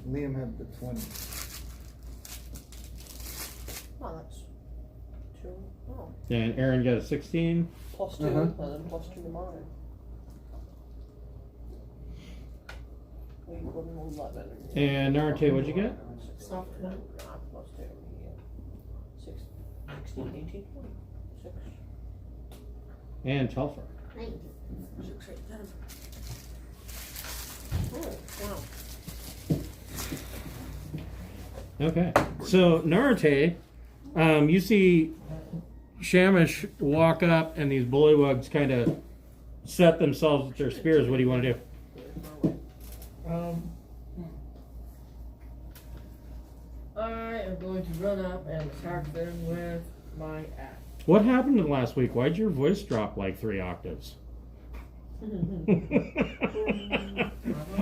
Liam had the 20. Oh, that's 2. Oh. Yeah, and Aaron got a 16. Plus 2, and then plus 2 to mine. We were 11. And Narate, what'd you get? Soft 20. Plus 2. Yeah. 16, 18, 20. 6. And Telfer. 19. 6, 8, 10. Oh, wow. Okay. So, Narate, you see Shamish walk up and these bullywugs kind of set themselves with their spears. What do you want to do? I am going to run up and attack them with my axe. What happened last week? Why'd your voice drop like 3 octaves? I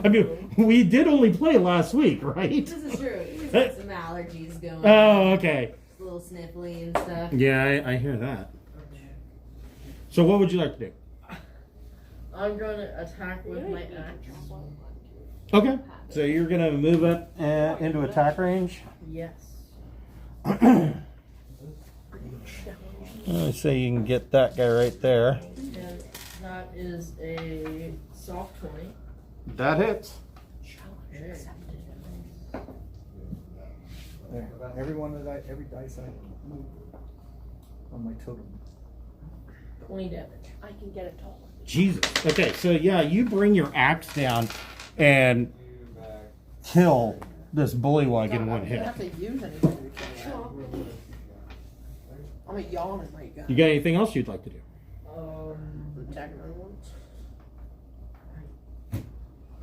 mean, we did only play last week, right? This is true. He's got some allergies going. Oh, okay. A little sniffly and stuff. Yeah, I hear that. So what would you like to do? I'm going to attack with my axe. Okay. So you're going to move up into attack range? Yes. I say you can get that guy right there. And that is a soft 20. That hits. Okay. There. Every dice I move on my totem. 20 damage. I can get it taller. Jesus. Okay, so yeah, you bring your axe down and kill this bullywug in one I hit. don't have to use anything to kill that. I'm a yawning right now. You got anything else you'd like to do? Attacking other ones?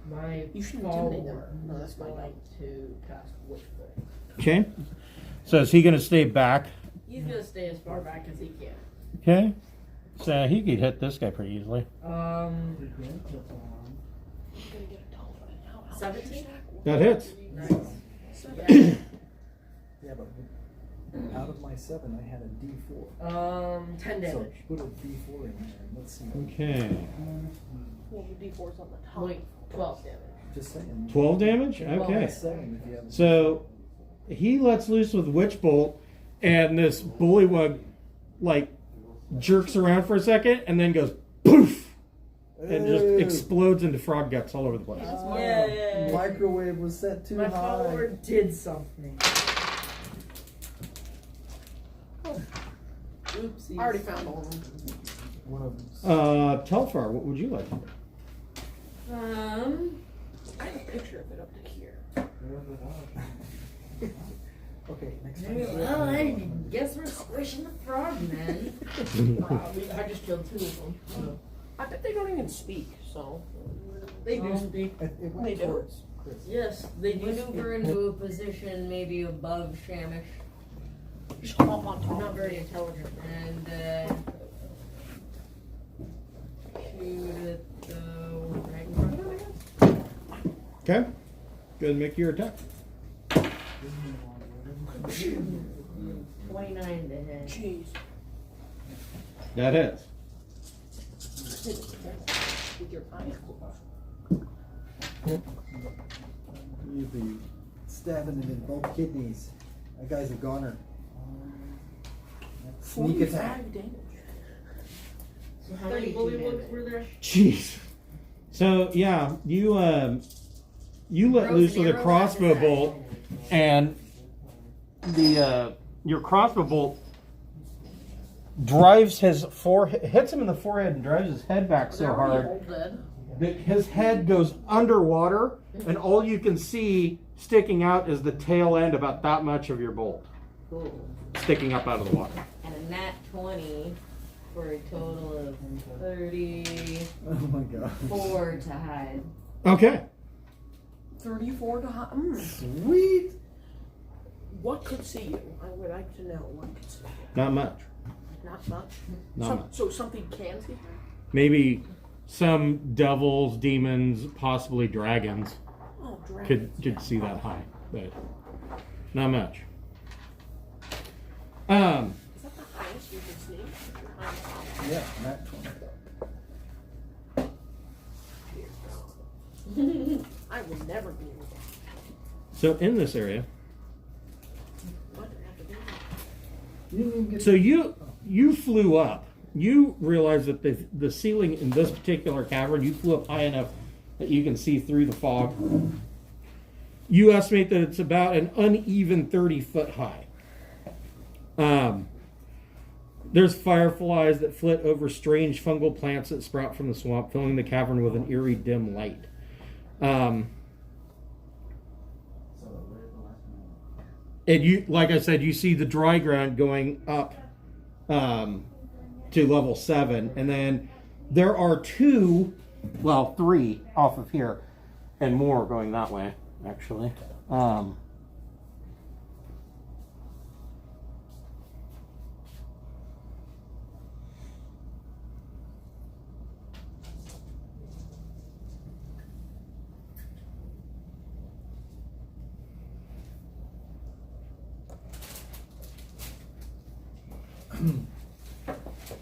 My You should intimidate follower them. No, that's is my going guy. to cast Wishbolt. Okay. So is he going to stay back? He's going to stay as far back as he can. Okay. So he could hit this guy pretty easily. 17? That hits. Nice. Yeah, but out of my 7, I had a D4. 10 So damage. put a D4 in there. Let's see. Okay. Well, the D4's on the top. Like 12 damage. Just saying. 12 damage? Well, Okay. 7 if you have. So he lets loose with Witch Bolt, and this bullywug like jerks around for a second and then goes poof and just explodes into frog guts all over the place. Yay. Microwave was set too My high. follower did something. Oopsies. I already found all of them. One of them. Telfar, what would you like to do? I have a picture of it up to here. Okay, next time. Well, I guess we're squishing the frog men. I just killed 2 of them. So. I bet they don't even speak, so. They do speak. It They went do. towards Chris. Yes, they do Maneuver speak. into a position maybe above Shamish. Just come up on I'm top. not very intelligent. And shoot at the right in front of him. Okay. Go ahead and make your attack. 29 to hit. Jeez. That hits. With your eyes closed. You'd be stabbing him in both kidneys. That guy's a goner. Sneak attack. 45 damage. So how many bullywugs were there? Jeez. So yeah, you let Throws loose an with a arrow crossbow at his bolt, and the your crossbow bolt drives his forehead, hits him in the forehead, and drives his head back so hard that his head goes underwater, and all you can see sticking out is the tail end, about that much of your bolt, Cool. sticking up out of the water. And a nat 20 for a total of 34 Oh my god. to hide. Okay. 34 to high. Sweet. What could see you? I would like to know what could see you. Not much. Not much. Not much. So something can see you? Maybe some devils, demons, possibly dragons Oh, dragon. could see that high, but not much. Is that the highest you can see? Yeah, Nat 20. I would never be able to. So in this area, You didn't even get so you flew up. You realize that the ceiling in this particular cavern, you flew up high enough that you can see through the fog. You estimate that it's about an uneven 30 foot high. There's fireflies that flit over strange fungal plants that sprout from the swamp, filling the cavern with an eerie dim light. And you, like I said, you see the dry ground going up to level 7, and then there are 2, well, 3 off of here, and more going that way, actually.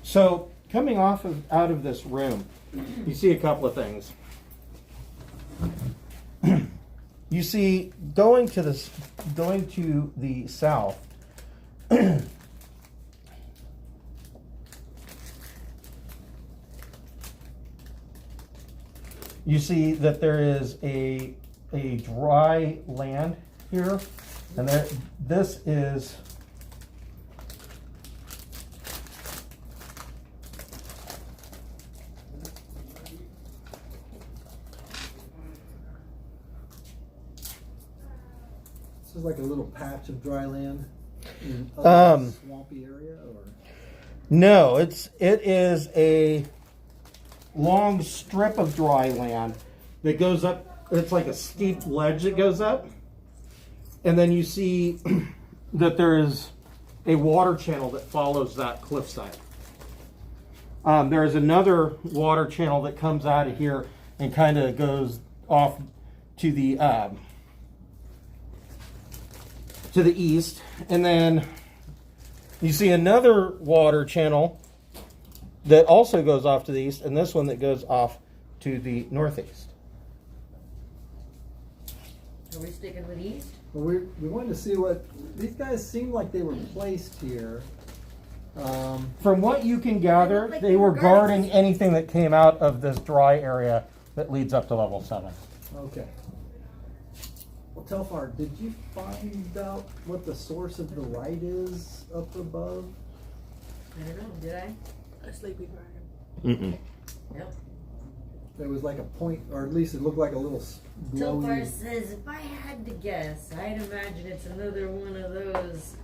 So, coming out of this room, you see a couple of things. You see, going to the south, you see that there is a dry land here, and this is like a little patch of dry land in swampy area, or no, it is a long strip of dry land that goes up. It's like a steep ledge that goes up, and then you see that there is a water channel that follows that cliffside. There is another water channel that comes out of here and kind of goes off to the east, and then you see another water channel that also goes off to the east, and this one that goes off to the northeast. Are we sticking with east? well, we wanted to see what these guys seemed like they were placed here. From what you can gather, Like they were guarding. guarding anything that came out of this dry area that leads up to level 7. Okay. Well, Telfar, did you find out what the source of the light is up above? I don't know, did I? A sleepy dragon. Yep. There was like a point, or at least it looked like a little So far glowy. says, if I had to guess, I'd imagine it's another one of those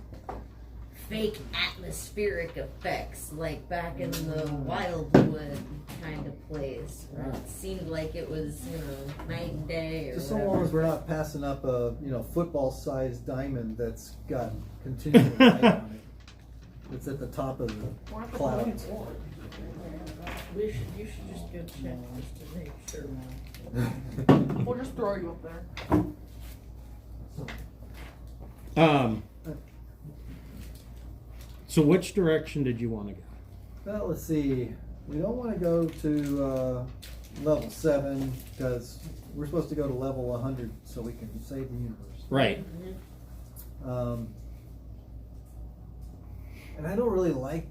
fake atmospheric effects, like back in the Wildwood kind of place. Where it seemed like it was, night and day or Just so whatever. long as we're not passing up a football-sized diamond that's got continual light on it. It's at the top of the clouds. You should just go check just to make sure. We'll just throw you up there. So which direction did you want to go? Well, let's see. We don't want to go to level 7 because we're supposed to go to level 100 so we can save the universe. Right. And I don't really like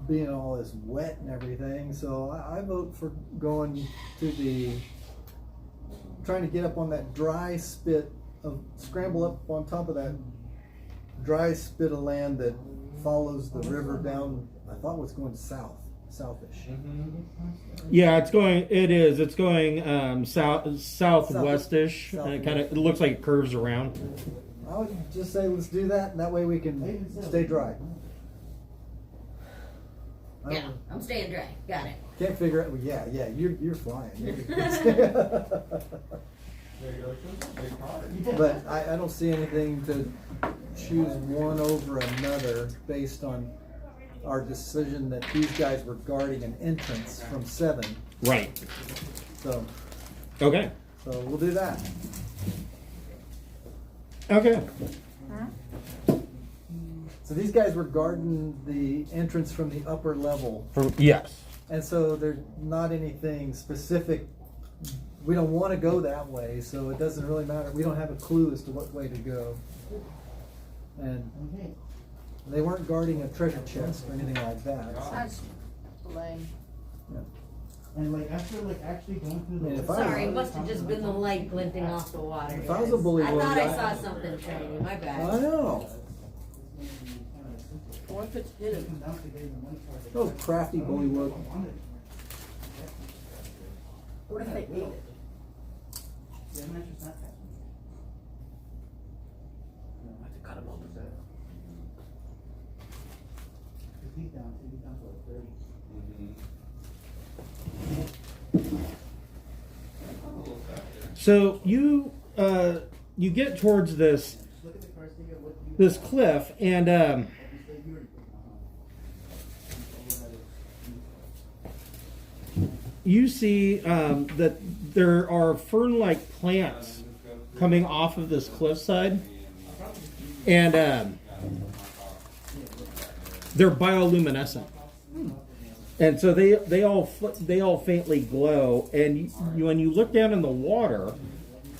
being all this wet and everything, so I vote for going to trying to get up on that dry spit scramble up on top of that dry spit of land that follows the river down. I thought it was going southish. Yeah, it's going southwestish. And it looks like it curves around. I would just say let's do that, and that way we can stay dry. I Yeah, I'm staying dry. Got it. can't figure out. Well, yeah, you're flying. But I don't see anything to choose one over another based on our decision that these guys were guarding an entrance from 7. Right. So Okay. we'll do that. Okay. So these guys were guarding the entrance from the upper level, Yes. and so there's not anything specific we don't want to go that way, so it doesn't really matter. We don't have a clue as to what way to go. And they weren't guarding a treasure chest or anything like that. So, That's lame. And like after like actually going through And the if I Sorry, it was- must have just been the light glinting off the water. If I was a guys. bullywug, I thought I I- saw something shiny. My I bad. know. What if it's hidden? Those crafty bullywug. What if they ate it? Cut him open. So you get towards this cliff, and you see that there are fern-like plants coming off of this cliffside, and they're bioluminescent. And so they all faintly glow, and when you look down in the water,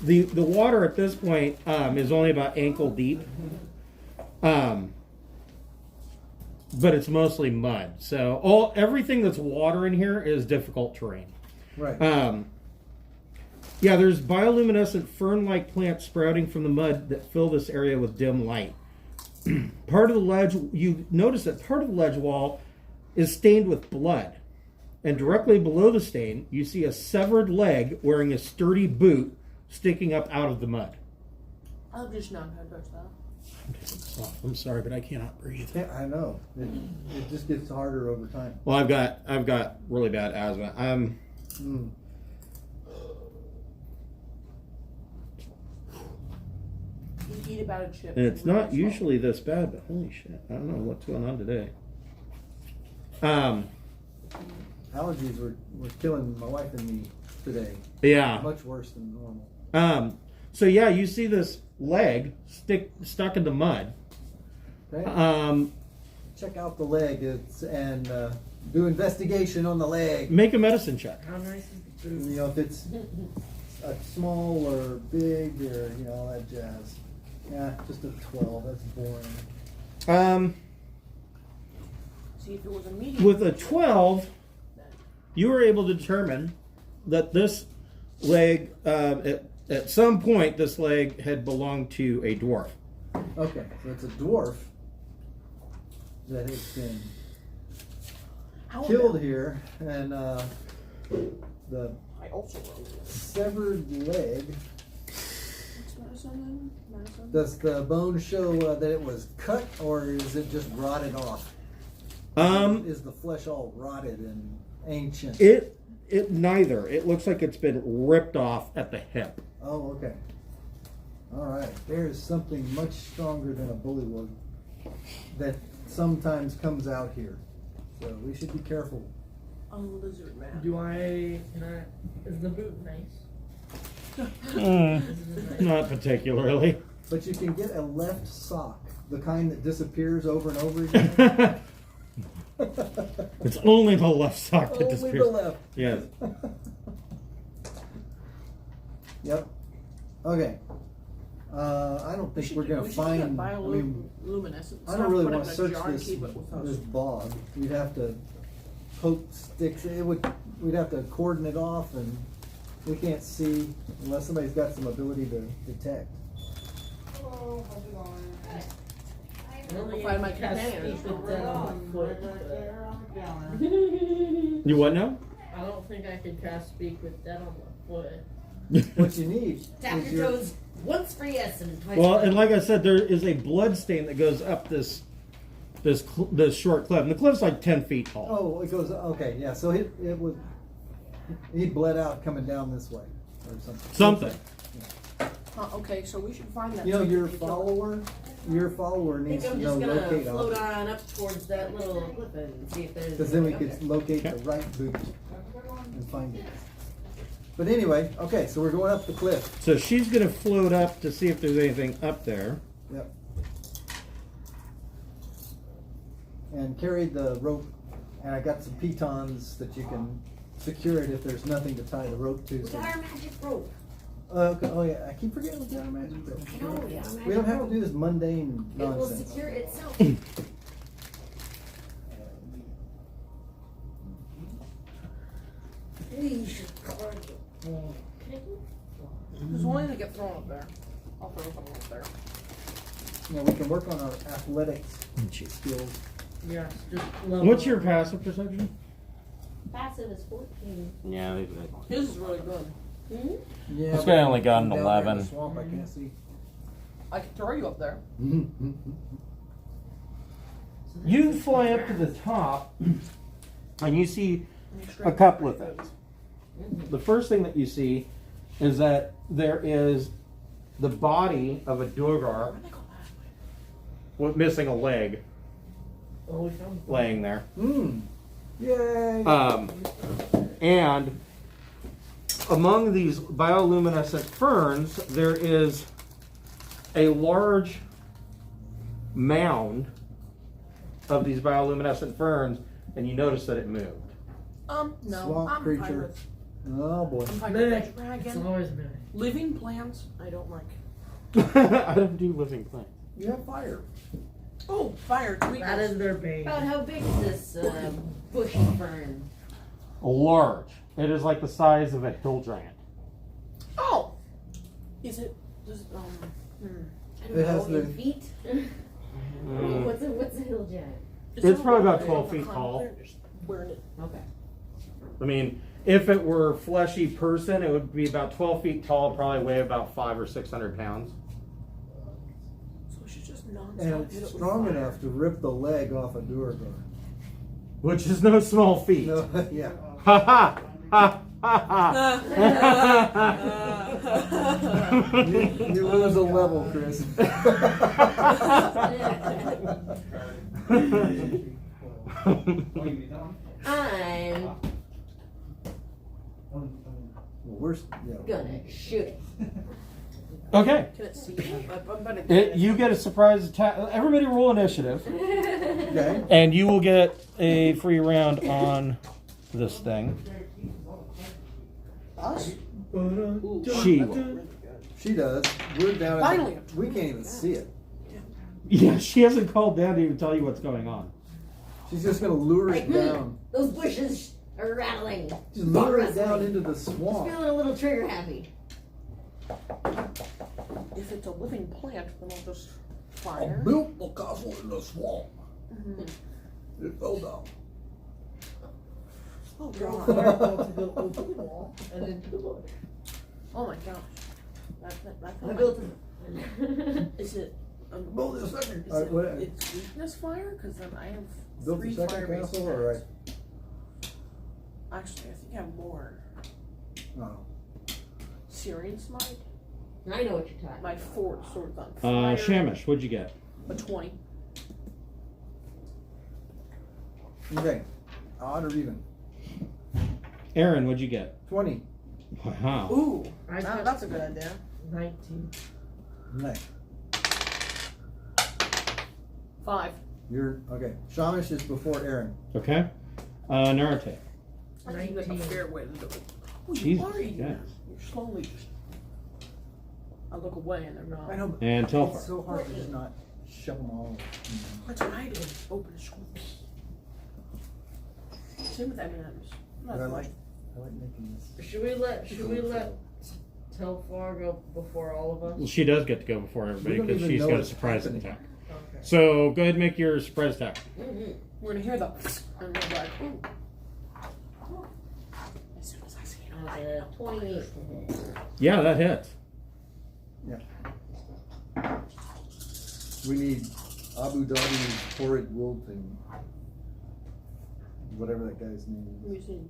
the water at this point is only about ankle deep, but it's mostly mud. So everything that's water in here is difficult terrain. Right. Yeah, there's bioluminescent fern-like plants sprouting from the mud that fill this area with dim light. Part of the ledge, you notice that part of the ledge wall is stained with blood. And directly below the stain, you see a severed leg wearing a sturdy boot sticking up out of the mud. I'll just not touch that. I'm sorry, but I cannot breathe. Yeah, I know. It just gets harder over time. Well, I've got really bad asthma. Mm. You eat about a chip. And it's not usually this bad, but holy shit, I don't know what's going on today. Allergies were killing my wife and me today. Yeah. Much worse than normal. So yeah, you see this leg stuck in the mud. Okay. Check out the leg and do investigation on the leg. Make a medicine check. How nice is the food? You know, if it's small or big or, you know, all that jazz. Yeah, just a 12. That's boring. See, if it was a medium. With a 12, you were able to determine that this leg, at some point, this leg had belonged to a dwarf. Okay, so it's a dwarf that has been How killed about- here, and the I also wrote it. severed leg. What's medicine? Medicine? Does the bone show that it was cut, or is it just rotted off? Is the flesh all rotted and ancient? It neither. It looks like it's been ripped off at the hip. Oh, okay. All right. There is something much stronger than a bullywug that sometimes comes out here, so we should be careful. Oh, lizard man. Is the boot nice? Not particularly. But you can get a left sock, the kind that disappears over and over again. It's only the left sock that Only disappears. the left. Yes. Yep. Okay. I don't think we're gonna find. I mean, bioluminescence. I don't really want to search this bog. We'd have to poke sticks. We'd have to cordon it off, and we can't see unless somebody's got some ability to detect. If I might companion. You what now? I don't think I could cast speak with that on the foot. What you need Tap is your your toes once for yes and twice Well, for and no. like I said, there is a blood stain that goes up this short cliff. And the cliff's like 10 feet tall. Oh, it goes. Okay, yeah. So he bled out coming down this way or something. Something. Okay, so we should find that. You know, so your we can kill follower I needs think to I'm know just gonna locate float objects. on up towards that little cliff and see if there's. Because then we anything could up there. locate the right boot and find it. But anyway, okay, so we're going up the cliff. So she's going to float up to see if there's anything up there. Yep. And carried the rope, and I got some pitons that you can secure it if there's nothing to tie the rope to. We So. got our magic rope. Okay, oh yeah, I keep forgetting we got our magic rope. I know, we got our magic We don't have rope. to do this mundane It will nonsense. secure itself. We should guard the wall. Can I do There's one to get thrown up there. I'll throw something up there. Yeah, we can work on our athletics skills. Yes. just level What's your up. passive perception? Passive is 14. Yeah, His is really good. Hmm? Yeah, This guy only got an down there in the 11. swamp, I can't see. I can throw you up there. You fly up to the top, and you see a couple of things. The first thing that you see is that there is the body of a duargar with missing a leg Oh, we found laying there. Yay! And among these bioluminescent ferns, there is a large mound of these bioluminescent ferns, and you notice that it moved. no, Swamp I'm creature. fine with. Oh boy. I'm fine Meh. with It's dragon. always been. Living plants, I don't like. I don't do living plants. You have fire. Oh, fire That tweakers. is their bane. About how big is this bushy fern? Large. It is like the size of a hill giant. Oh, is it? Does I It don't has know, in the- feet? What's a hill giant? It's probably about 12 feet tall. Wearing it. Okay. I mean, if it were a fleshy person, it would be about 12 feet tall, probably weigh about 500 or 600 pounds. So she's just non. And it's strong enough to rip the leg off a duergar. Which is no small feat. No, yeah. Ha ha! Ha ha You lose a level, Chris. I'm We're gonna shoot it. Okay. Can it see? I'm better. You get a surprise attack. Everybody roll initiative. Okay. And you will get a free round on this thing. Us? She will. She does. We're down. Finally. We can't even see it. Yeah, she hasn't called down to even tell you what's going on. She's just gonna lure Like, it down. those bushes are rattling. Just lure it down Rustling. into the Just swamp. feeling a little trigger happy. If it's a living plant, then I'll just I fire. built the castle in the swamp. It fell down. Oh Girl god. fireball to go over the wall and into the bush. Oh my gosh. I built a Is it? Build a second. Is What? it's weakness fire? Because then I have Built three the second fire-based castle, or attacks. Actually, I think I have more. Oh. Syrian smite. I know what you're talking My about. fort swords on fire. Shamish, what'd you get? A 20. Okay. Odd or even? Aaron, what'd you get? 20. Wow. Ooh, I got that's a good idea. 19. Nice. 5. You're okay. Shamish is before Aaron. Okay. Narate. I think that's a 19. fair way to do it. Oh, Jesus, you are eating. yes. You're slowly just. I look away and they're not. I know. But And it's Telfar. so hard to just not shove them all. That's what I do. Open a school. Same with M&M's. But I like making this. Should we let Telfar go before all of us? Well, she does get to go before everybody We don't because even she's know got a it's surprise happening. attack. Okay. So go ahead and make your surprise attack. We're gonna hear the and we're like, ooh. As soon as I see it, I'm like, 28. Yeah, that hits. We need Abu Dhabi's horrid wolf and whatever that guy's name let me is. see.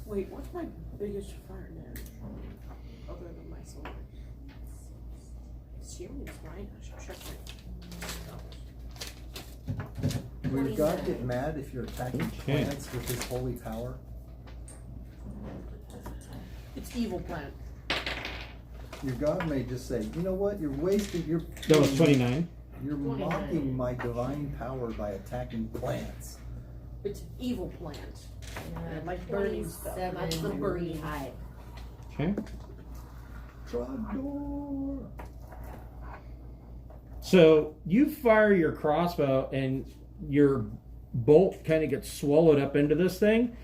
Wait, what's my biggest fire damage? Other than my sword. Syrian smite? I should check my. Will your god get mad if you're attacking Okay. plants with his holy power? It's evil plant. Your god may just say, you know what, you're wasting your. That was 29. You're 29. mocking my divine power by attacking plants. It's an evil plant. Yeah, Like burning stuff. That's the 27 burning. type. Okay. Trogdor. So you fire your crossbow and your bolt kind of gets swallowed up into this thing.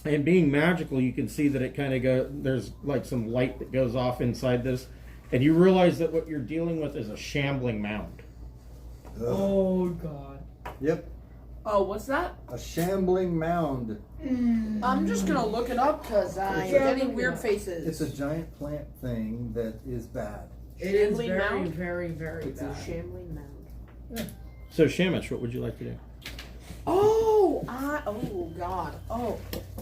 And being magical, you can see that it kind of there's like some light that goes off inside this. And you realize that what you're dealing with is a shambling mound. Ugh. Oh god. Yep, Oh, what's that? a shambling mound. I'm just gonna look it up because I'm getting weird faces. It's a giant plant thing that is bad. It is Shambling very, mound? very, very It's a bad. shambling mound. So Shamish, what would you like to do? Oh, oh god.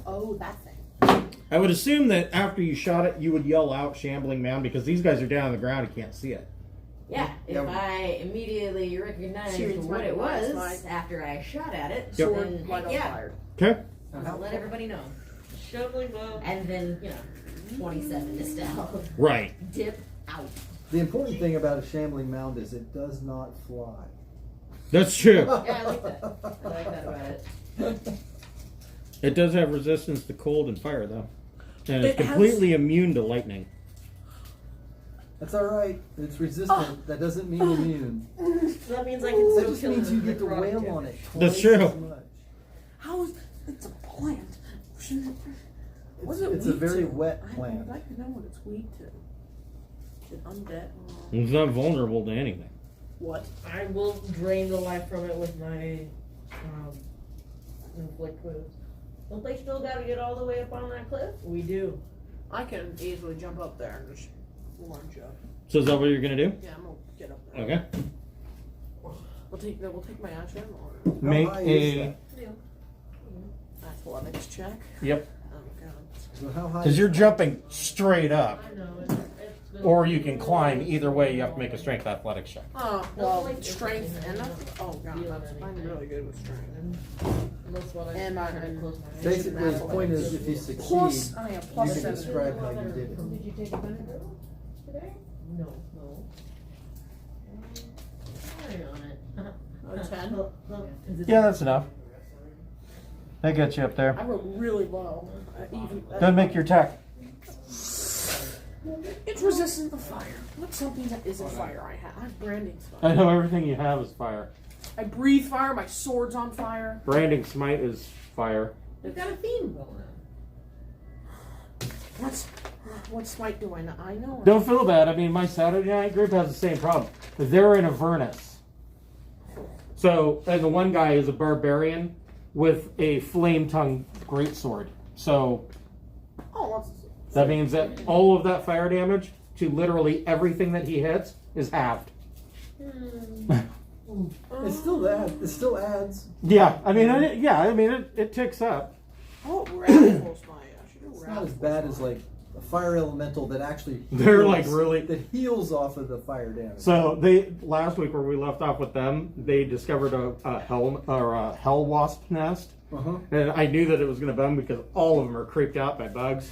Oh, that thing. I would assume that after you shot it, you would yell out shambling mound because these guys are down on the ground and can't see it. Yeah, if Yeah. I immediately recognized Shooting what it my was after I shot at it, Yep. Sword then light on yeah, fire. Okay. I'll let everybody know. Shambling mound. And then, 27 to stealth. Right. Dip out. The important thing about a shambling mound is it does not fly. That's true. Yeah, I like that. I like that about it. It does have resistance to cold and fire, though. And it's It has- completely immune to lightning. That's all right. It's resistant. That doesn't mean immune. So that means I can That still just kill means him you get to with wail necrotic on damage. it. That's twice true. as much. How is it's a plant? What's It's it a weak very to? wet I'd plant. like to know what it's weak to. Is it undead? It's not vulnerable to anything. What? I will drain the life from it with my inflict wounds. Don't they still gotta get all the way up on that cliff? We do. I can easily jump up there and just lunge up. So is that what you're going to do? Yeah, I'm gonna get up there. Okay. We'll take my action or Make high is a... athletics check. Yep. Oh god. So how high? Because you're jumping straight up. I know. It's been Or you can climb. Either way, you have to make a strength athletics check. Oh, well, strength and oh god, I'm really good with strength. That's what I And my- kinda close my eyes. Basically, the point is, if you succeed, Plus, I have you plus can 7. describe how you did it. Did you take a vinegar today? No. Try on it. A 10. Yeah, that's enough. That gets you up there. I rolled really low. Then make your attack. It's resistant to fire. What's something that isn't fire I have? I have branding I smite. know everything you have is fire. I breathe fire, my sword's on fire. Branding smite is fire. We've got a theme going on. What smite do I know? I know. Don't feel bad. I mean, my Saturday night group has the same problem. They're in Avernus. So, and the one guy is a barbarian with a flame-tongued greatsword. So, Oh, that means that all of that fire damage to literally everything that he hits is halved. It still adds. It still adds. Yeah, I mean, it ticks up. oh, wrathful smite. I should do It's not as wrathful bad as smite. like a fire elemental that actually. They're like heals- really. that heals off of the fire damage. So last week where we left off with them, they discovered a hell wasp nest. Uh-huh. And I knew that it was going to bum because all of them are creeped out by bugs.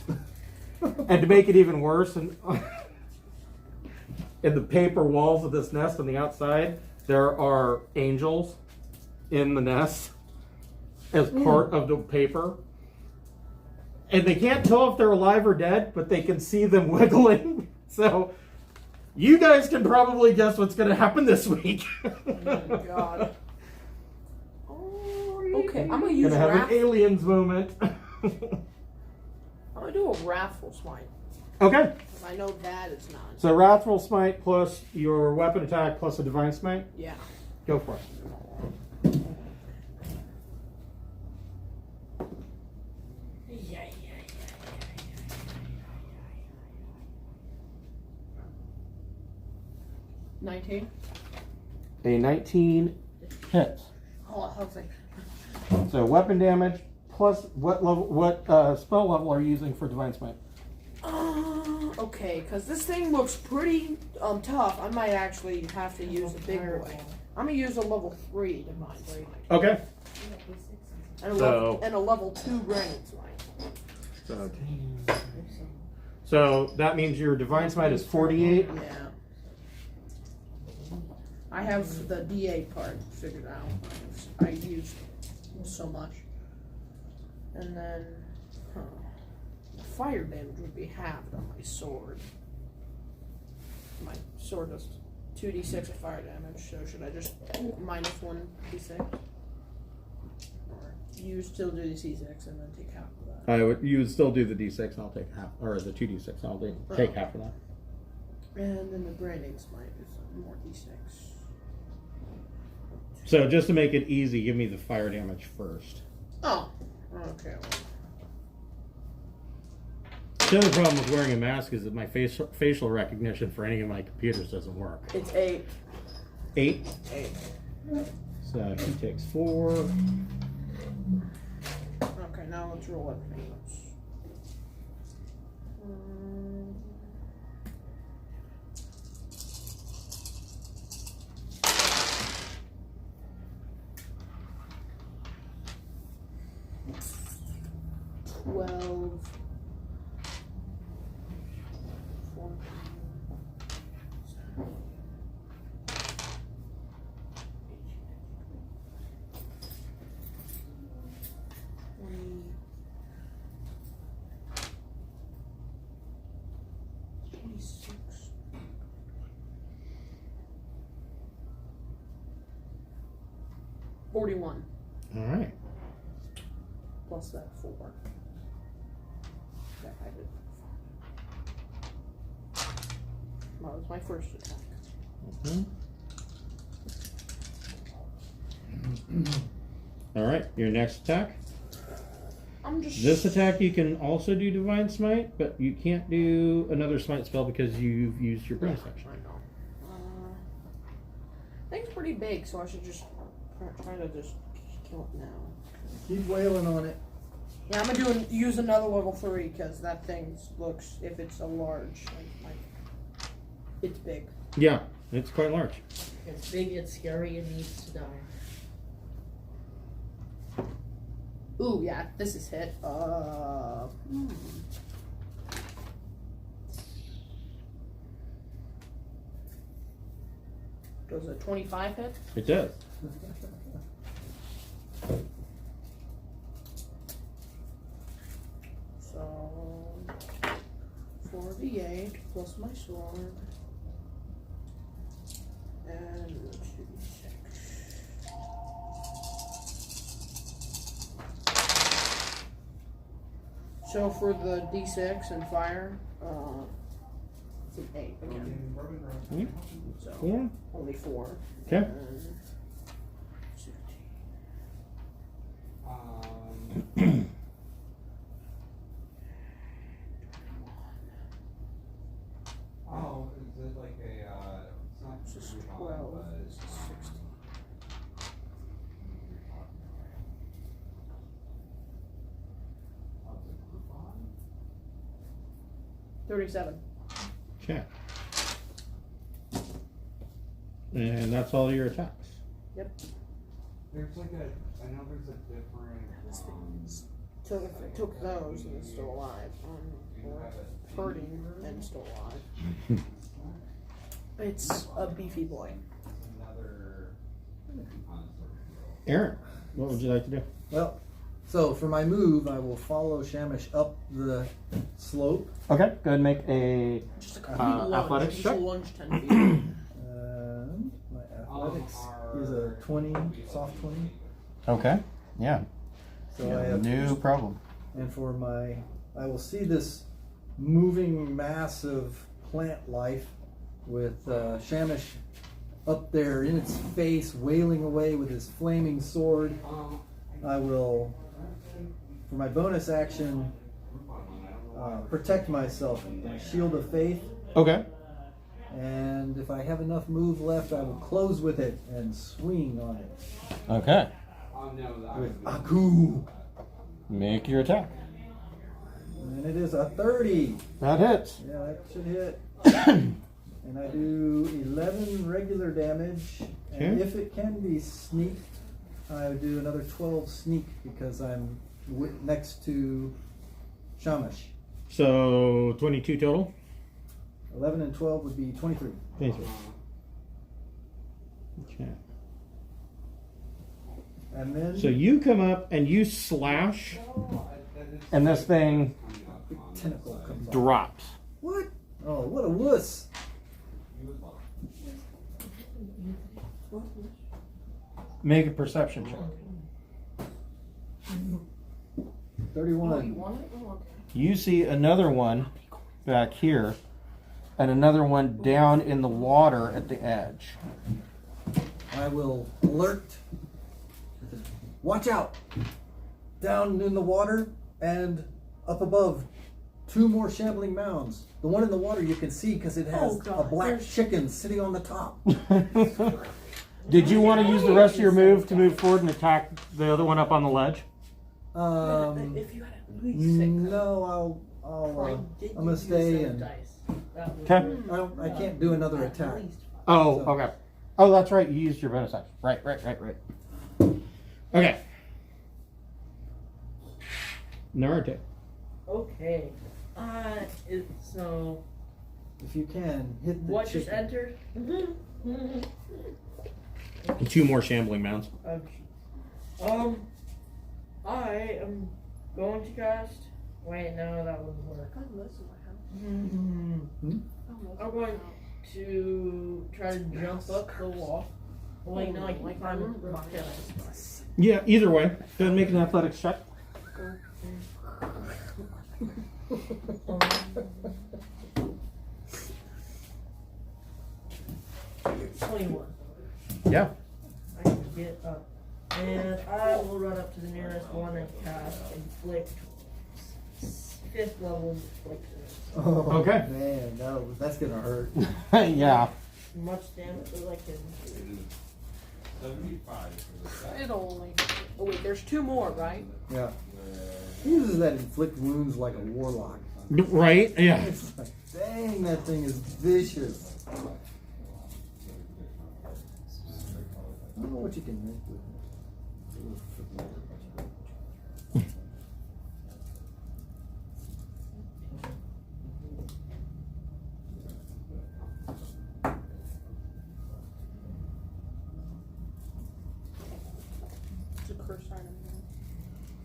And to make it even worse, in the paper walls of this nest on the outside, there are angels in the nest as part of the paper. And they can't tell if they're alive or dead, but they can see them wiggling. So you guys can probably guess what's going to happen this week. Oh, God. Okay, I'm gonna use Gonna have an wrath. aliens moment. I'm gonna do a wrathful smite. Okay. 'Cause I know that is not. So wrathful smite plus your weapon attack plus a divine smite. Yeah. Go for it. Yeah. 19. A 19 hits. Oh, I was like, So weapon damage plus what level? What spell level are you using for divine smite? okay, because this thing looks pretty tough. I might actually have to use a big boy. I'm gonna use a level 3 divine smite. Okay. And a level 2 branding smite. So that means your divine smite is 48. Yeah. I have the DA part figured out. I used so much. And then, the fire damage would be halved on my sword. My sword does 2d6 of fire damage, so should I just minus 1d6? Or you still do the c6 and then take half of that? You would still do the d6, and I'll take half, or the 2d6, and I'll take half of that. And then the branding smite is more d6. So just to make it easy, give me the fire damage first. Oh, okay. Well. The other problem with wearing a mask is that my facial recognition for any of my computers doesn't work. It's 8. 8? 8. So he takes 4. Okay, now let's roll everything else. 12. 14. 20. 26. 41. All right. Plus that 4. That I did. That was my first attack. All right, your next attack. I'm just. This attack you can also do Divine Smite, but you can't do another Smite spell because you've used your bonus action. I know. Thing's pretty big, so I should just try to just kill it now. Keep wailing on it. Yeah, I'm gonna use another level 3 because that thing looks, if it's a large, like it's big. Yeah, it's quite large. It's big, it's scary, and needs to die. Ooh, yeah, this is hit. Does a 25 hit? It does. So 4d8 plus my sword and 2d6. So for the d6 and fire, it's an 8 again. So Yeah. only 4. Okay. And 16. Oh, is it like a, it's not This is coupon, 12, but this is 16. Oh, it's a coupon? 37. Okay. And that's all your attacks. Yep. There's like a, I know there's a different, So if I took those and it's still alive, or hurting and still alive. It's a beefy boy. another coupon sort of deal. Aaron, what would you like to do? Well, so for my move, I will follow Shamish up the slope. Okay, go ahead and make a Just a complete lunge. athletics Just check. a lunge 10 feet. And my athletics is a 20, soft 20. Okay, yeah. So I have No problem. And for my, I will see this moving mass of plant life with Shamish up there in its face, wailing away with his flaming sword. I will, for my bonus action, protect myself with my shield of faith. Okay. And if I have enough move left, I will close with it and swing on it. Okay. Oh, no, that With was Aku. Make your attack. And it is a 30. That hits. Yeah, that should hit. And I do 11 regular damage. And Okay. if it can be sneaked, I would do another 12 sneak because I'm next to Shamash. So 22 total. 11 and 12 would be 23. 23. Okay. And then So you come up and you slash, and this thing tentacle comes off. drops. What? Oh, what a wuss! Make a perception check. 31. want it? Oh, okay. You see another one back here, and another one down in the water at the edge. I will alert. Watch out! Down in the water and up above, 2 more shambling mounds. The one in the water you can see because it has Oh, God, a black there's- chicken sitting on the top. Did you want to use the rest of your move to move forward and attack the other one up on the ledge? If you had at least 6. No, I'm gonna stay and Okay. I can't do another attack. Oh, So- okay. Oh, that's right. You used your bonus action. Right. Okay. Naruto. Okay. So If you can hit the what just chicken. entered? 2 more shambling mounds. I am going to cast. Wait, no, that wouldn't work. God, most of my house. I'm going to try to jump up the wall. Wait, no, I can climb up the hill. Yeah. Either way, go ahead and make an athletics check. 21. Yeah. I can get up. And I will run up to the nearest one and cast Inflict 5th level Inflict. Oh, Okay. Man, that's gonna hurt. Yeah. As much damage as I can. 75. It'll only. Oh wait, there's 2 more, right? Yeah. He uses that inflict wounds like a warlock. Right. Yeah. It's like, dang, that thing is vicious. I don't know what you can make with it. It's a curse item.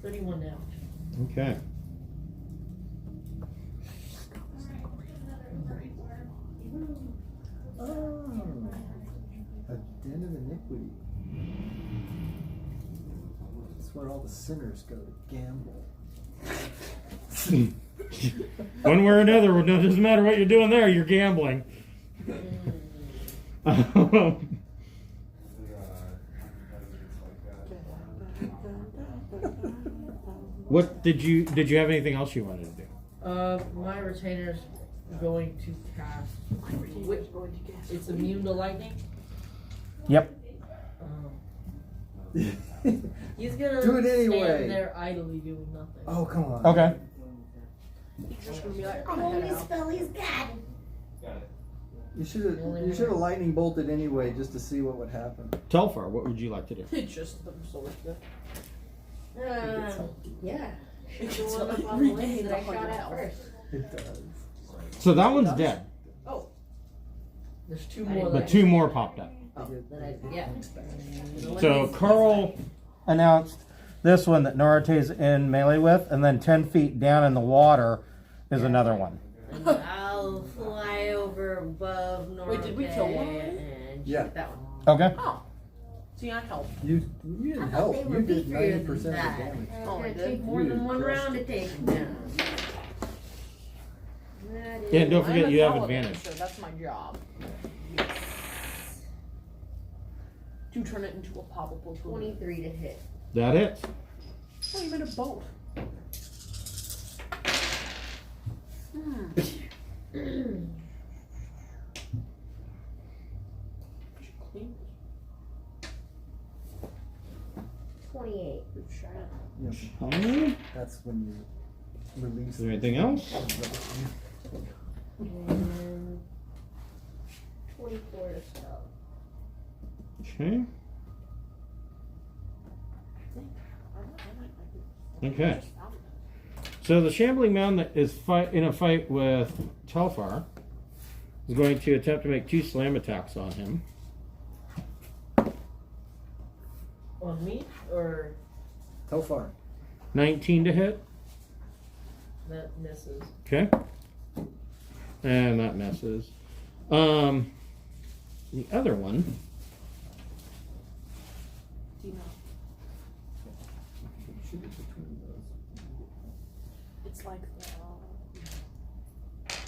31 damage. Okay. Oh, a den of iniquity. That's where all the sinners go to gamble. One way or another, it doesn't matter what you're doing there, you're gambling. What did you have anything else you wanted to do? My retainer's going to cast. Which going to guess? It's immune to lightning. Yep. He's gonna Do it anyway. stand there idly doing nothing. Oh, come on. Okay. He's just gonna be like, The I'm gonna only head out. spell he's got. You should have lightning bolted anyway just to see what would happen. Telfar, what would you like to do? It's just the sword. Yeah. It's The one like up on the list regain that I 100 shot at health. first. It does. So that one's dead, Oh, There's 2 more. but 2 more popped up. Oh, Then yeah. So Carl announced this one that Naruto's in melee with, and then 10 feet down in the water is another one. And I'll fly over above Norway. Wait, did we kill one? And Yeah. shoot that one. Okay. oh. See, I helped. You didn't I thought help. they were You did beefier 90% of the than that. damage. It's Oh, I gonna did? take more You than one crushed round to it. take him down. That is Yeah, don't forget I'm a you have paladin, advantage. So that's my job. To turn it into a poppable 23 to hit. That it. Oh, you made a boat. Clean. 28. Good shot. Yeah. Okay. That's when you release. Is there anything else? And 24 to spell. Okay. Okay. So the shambling mound that is in a fight with Telfar is going to attempt to make 2 slam attacks on him. On me? Or How far? 19 to hit. that misses? Okay. And that misses. The other one. Do you know? Should be between those. It's like the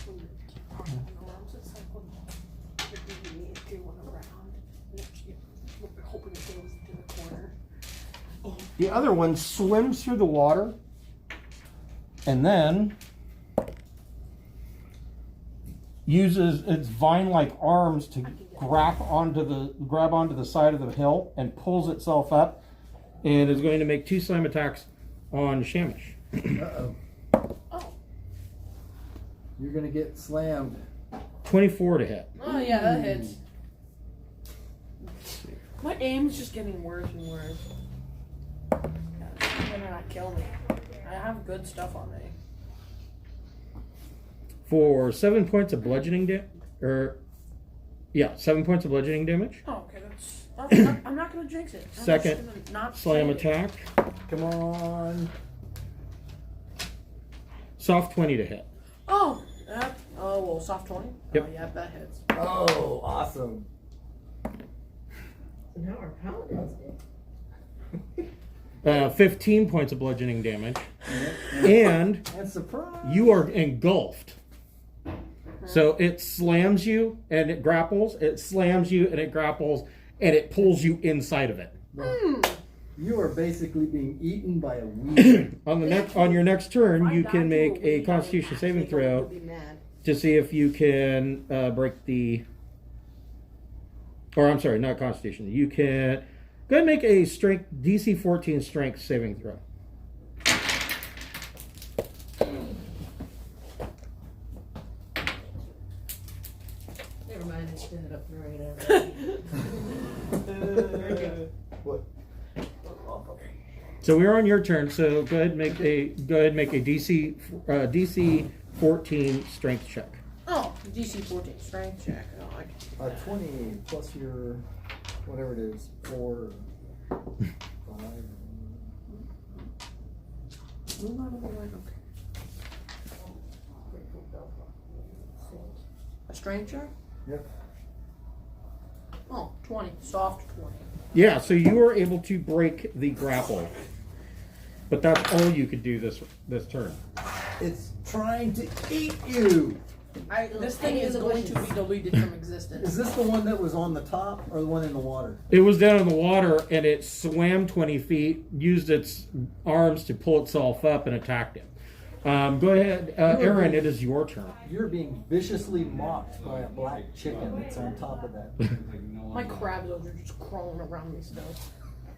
when you're talking around, it's like when you do one around, and you're hoping it goes into the corner. The other one swims through the water and then uses its vine-like arms to grab onto the side of the hill and pulls itself up, and is going to make 2 slam attacks on Shamish. Uh-oh. Oh. You're gonna get slammed. 24 to hit. Oh yeah, that hits. My aim's just getting worse and worse. It's gonna not kill me. I have good stuff on me. For 7 points of bludgeoning damage. 7 points of bludgeoning damage. Oh, okay, that's I'm not gonna jinx it. I'm Second just gonna not slam say it. attack. Come on. Soft 20 to hit. Oh, well, soft 20. Yep. Oh, yeah, that hits. Oh, awesome. So now our paladins did. 15 points of bludgeoning damage. And And surprise. you are engulfed. So it slams you and it grapples, it slams you and it grapples, and it pulls you inside of it. You are basically being eaten by a weed. On your next turn, you If I can die to make a weed, I Constitution would saving actually throw be mad. to see if you can break the. Or I'm sorry, not Constitution. You can go ahead and make a strength DC 14 strength saving throw. Never mind, I stood it up right What? So we're on your turn. So go ahead and make a DC 14 strength check. Oh, DC 14 strength check. Oh, I can do that. 20 plus your whatever it is, 4, 5. Move out of the way, okay. A strength check? Yep. Oh, 20. Soft 20. Yeah. So you were able to break the grapple, but that's all you could do this turn. It's trying to eat you. This thing is going to be deleted from existence. Is this the one that was on the top or the one in the water? It was down in the water and it swam 20 feet, used its arms to pull itself up and attacked him. Go ahead, Aaron, it is your turn. You're being viciously mocked by a black chicken that's on top of that. My crabs are just crawling around me still.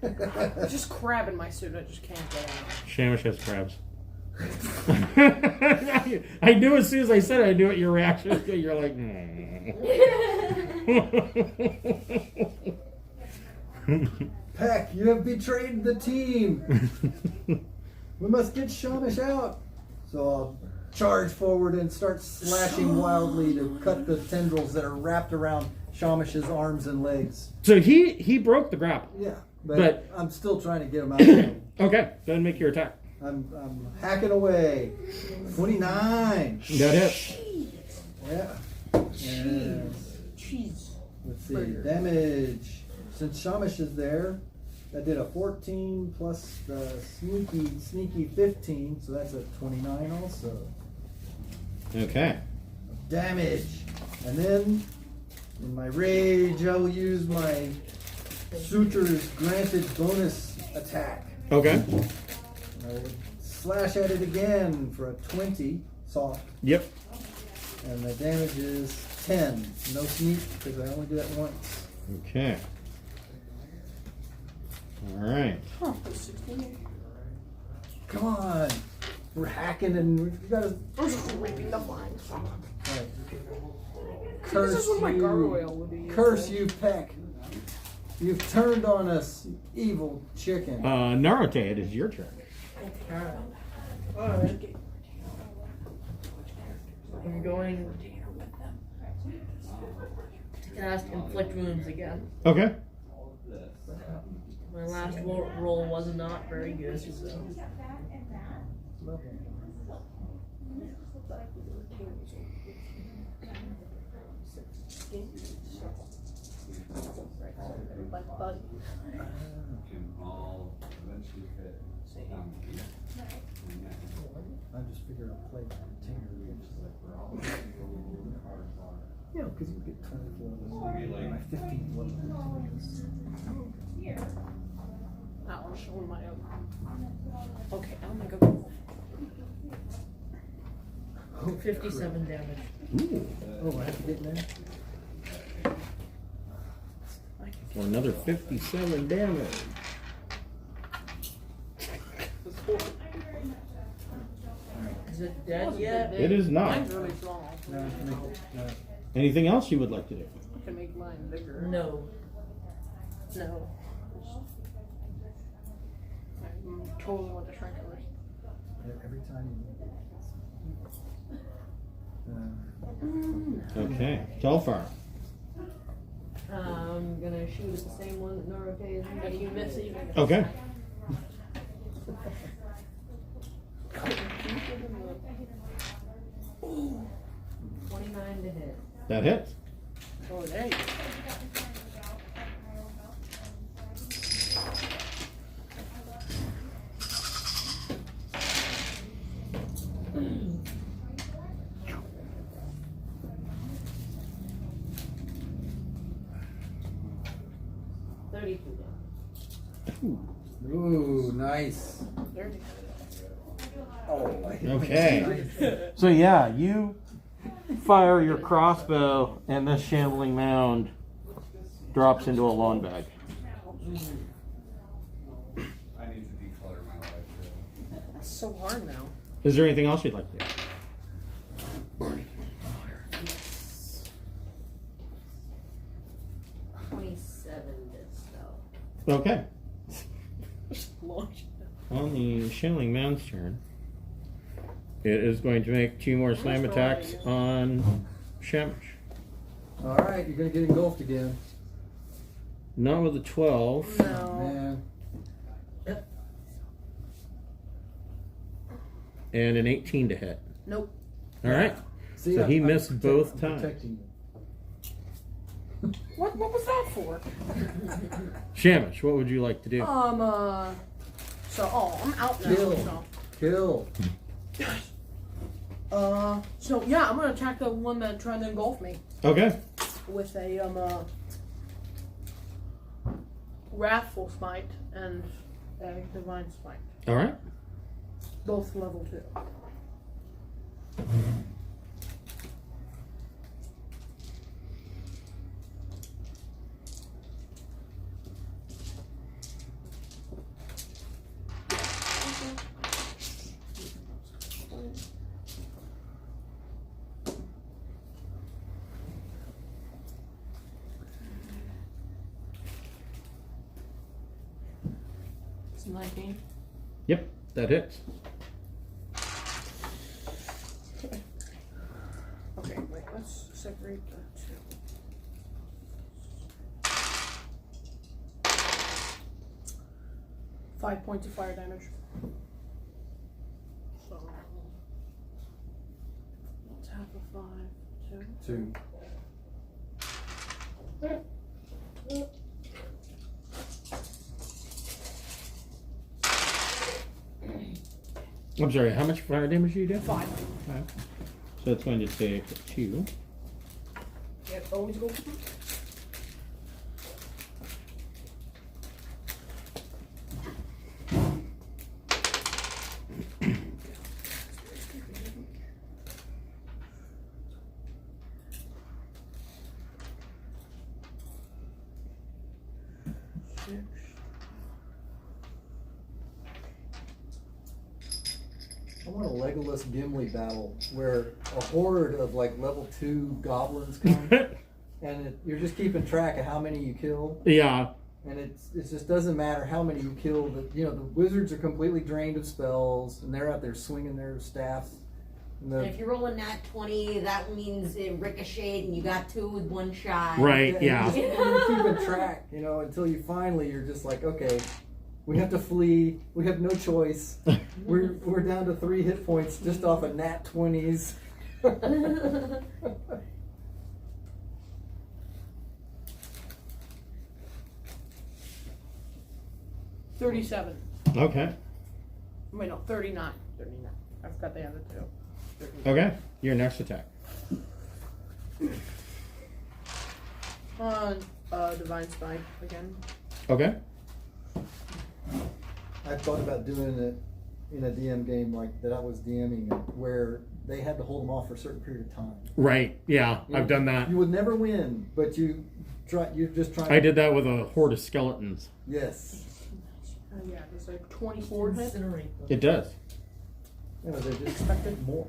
There's just crab in my suit. I just can't get out. Shamish has crabs. I knew as soon as I said it, I knew what your reaction was. You're like, Peck, you have betrayed the team. We must get Shamish out. So I'll charge forward and start slashing wildly to cut the tendrils that are wrapped around Shamish's arms and legs. So he broke the grapple. Yeah, But- but I'm still trying to get him out. Of Okay, go ahead and make your attack. I'm hacking away. 29. That hits. Yeah. And Cheese. let's see. Damage. Since Shamish is there, that did a 14 plus the sneaky 15, so that's a 29 also. Okay. Damage. And then, in my rage, I will use my Suture's Granted bonus attack. Okay. I will slash at it again for a 20 soft, Yep. and the damage is 10. No sneak because I only do that once. Okay. All right. Huh, 16. Come on, we're hacking and we gotta. I'm just ripping the lines. Right. This Curse is what my you! gargoyle would be. Curse you, Peck! You've turned on us, you evil chicken. Naruto, it is your turn. Alright. I'm going to cast Inflict Wounds again. Okay. My last roll was not very good, so. Can all eventually fit. I just figured I'll play container games. Yeah, because you get 24 of those. My 15 one. That one's showing my own. Okay, I'm gonna go. 57 damage. Ooh. Oh, I have to get in there? For another 57 damage. Is it dead yet? It is not. Mine's really small. No, no. Anything else you would like to do? I can make mine bigger. No. No. I totally want to shrink it. Every time you. Okay. Telfar. I'm gonna shoot at the same one that Naruto is. If you miss it, you can Okay. Ooh. 29 to hit. That hits. Oh, there you go. Ooh, nice. Dirty. Oh, I hit Okay. So yeah, you fire your crossbow, and this shambling mound drops into a lawn bag. I need to decolor my life. That's so hard now. Is there anything else you'd like to do? 27 this though. Okay. Launch. On the shambling mound's turn, it is going to make 2 more slam attacks on Shamish. Alright, you're gonna get engulfed again. Not with a 12. No. Man. And an 18 to hit. Nope. All right. See, So he I'm missed both I'm times. protecting you. What was that for? Shamish, what would you like to do? So I'm out now. Kill. Kill. So yeah, I'm gonna attack the one that tried to engulf me Okay. with a wrathful smite and a divine smite, All right. both level 2. It's 19. Yep, that hits. Okay, wait, let's separate the 2. 5 points of fire damage. So that's half of 5. 2. 2. I'm sorry, how much fire damage do you do? 5. 5. So it's going to take 2. Yep, always go. I want a Legolas Gimli battle where a horde of like level 2 goblins come and you're just keeping track of how many you kill, Yeah. and it just doesn't matter how many you kill. The wizards are completely drained of spells and they're out there swinging their staffs, And And if you roll a nat 20, that means it ricocheted and you got 2 with 1 shot. Right, yeah. You're keeping track, until you finally you're just like, okay, we have to flee. We have no choice. We're down to 3 hit points just off of nat 20s. 37. Okay. Wait, no, 39. 39. I forgot the other 2. 39. Okay. Your next attack. Divine Spike again. Okay. I thought about doing it in a DM game like that I was DMing where they had to hold them off for a certain period of time. Right. Yeah, I've done that. You would never win, but you're just trying. I did that with a horde of skeletons. Yes. Yeah, there's like 24 hit. It does. They just expected more.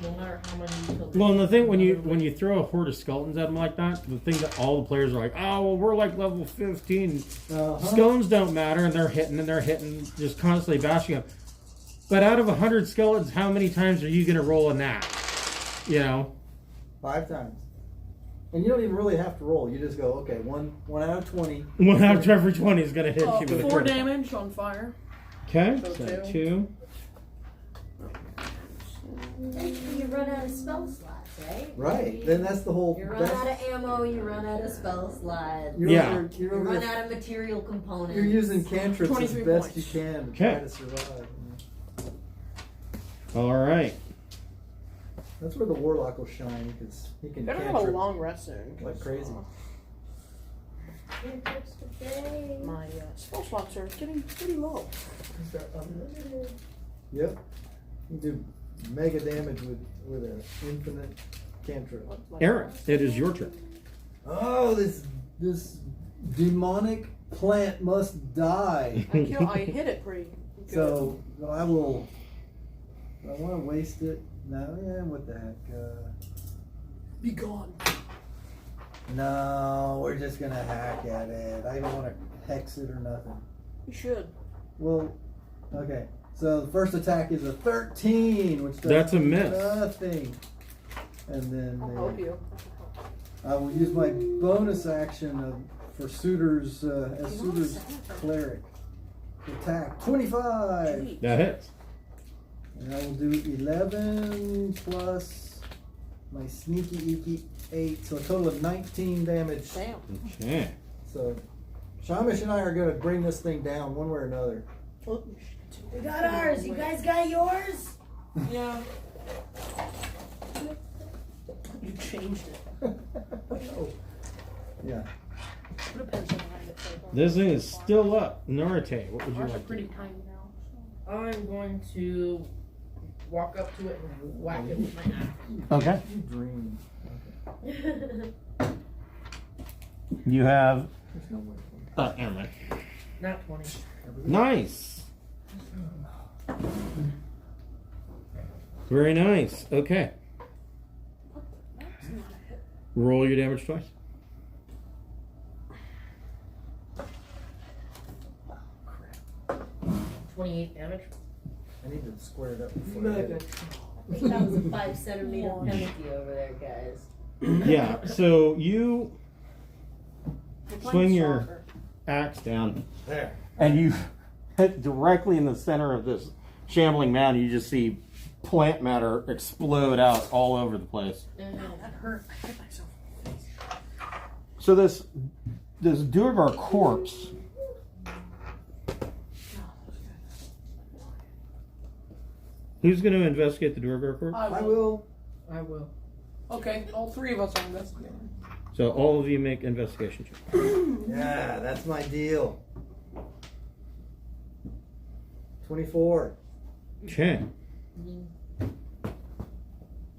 No matter how many you kill. Well, and the thing when you throw a horde of skeletons at them like that, the thing that all the players are like, oh, well, we're like level 15. Skeletons don't matter, and they're hitting, just constantly bashing them. But out of 100 skeletons, how many times are you going to roll a nat? 5 times. And you don't even really have to roll. You just go, okay, one out of 20. 1 out of every 20 is going to hit you with a 4 critical. damage on fire. Okay, So so 2. 2. You run out of spell slots, right? Right. Then that's the whole. You run out of ammo, you run out of spell slots. Yeah. You run out of material components. You're using cantrips as 23 best points. you can to Okay. try to survive. All right. That's where the warlock will shine because he can Better have a cantrip long rest soon. like crazy. Cantrips today. My spell slots are getting pretty low. Yep. You do mega damage with an infinite cantrip. Aaron, it is your turn. Oh, this demonic plant must die. I hit it pretty good. So I will. I want to waste it. No, yeah, what the heck? Be gone. No, we're just gonna hack at it. I don't want to hex it or nothing. You should. Well, okay. So the first attack is a 13, which does That's a miss. nothing. And then I'll help you. I will use my bonus action for Suitor's as Suitor's cleric. Attack 25. That hits. And I will do 11 plus my sneaky eeky 8, so a total of 19 damage. Damn. Okay. So Shamish and I are going to bring this thing down one way or another. We got ours. You guys got yours? Yeah. You changed it. Yeah. Put a pencil behind it. So This thing is still up. Norite, what would you ours are like to pretty do? tiny now. I'm going to walk up to it and whack it with my axe. Okay. You dream. You have There's no way. Aaron. Not 20. Nice. Very nice. Okay. Roll your damage twice. 28 damage. I need to square it up before No, I hit good. it. I think that was a 5 centimeter penalty over there, guys. Yeah, so you You're playing swing your soccer. axe down There. and you hit directly in the center of this shambling mound. You just see plant matter explode out all over the place. That hurt. I hit myself. So this duergar corpse, who's going to investigate the duergar corpse? I will. I will. Okay, all 3 of us are investigating. So all of you make investigation checks. Yeah, that's my deal. 24. Okay.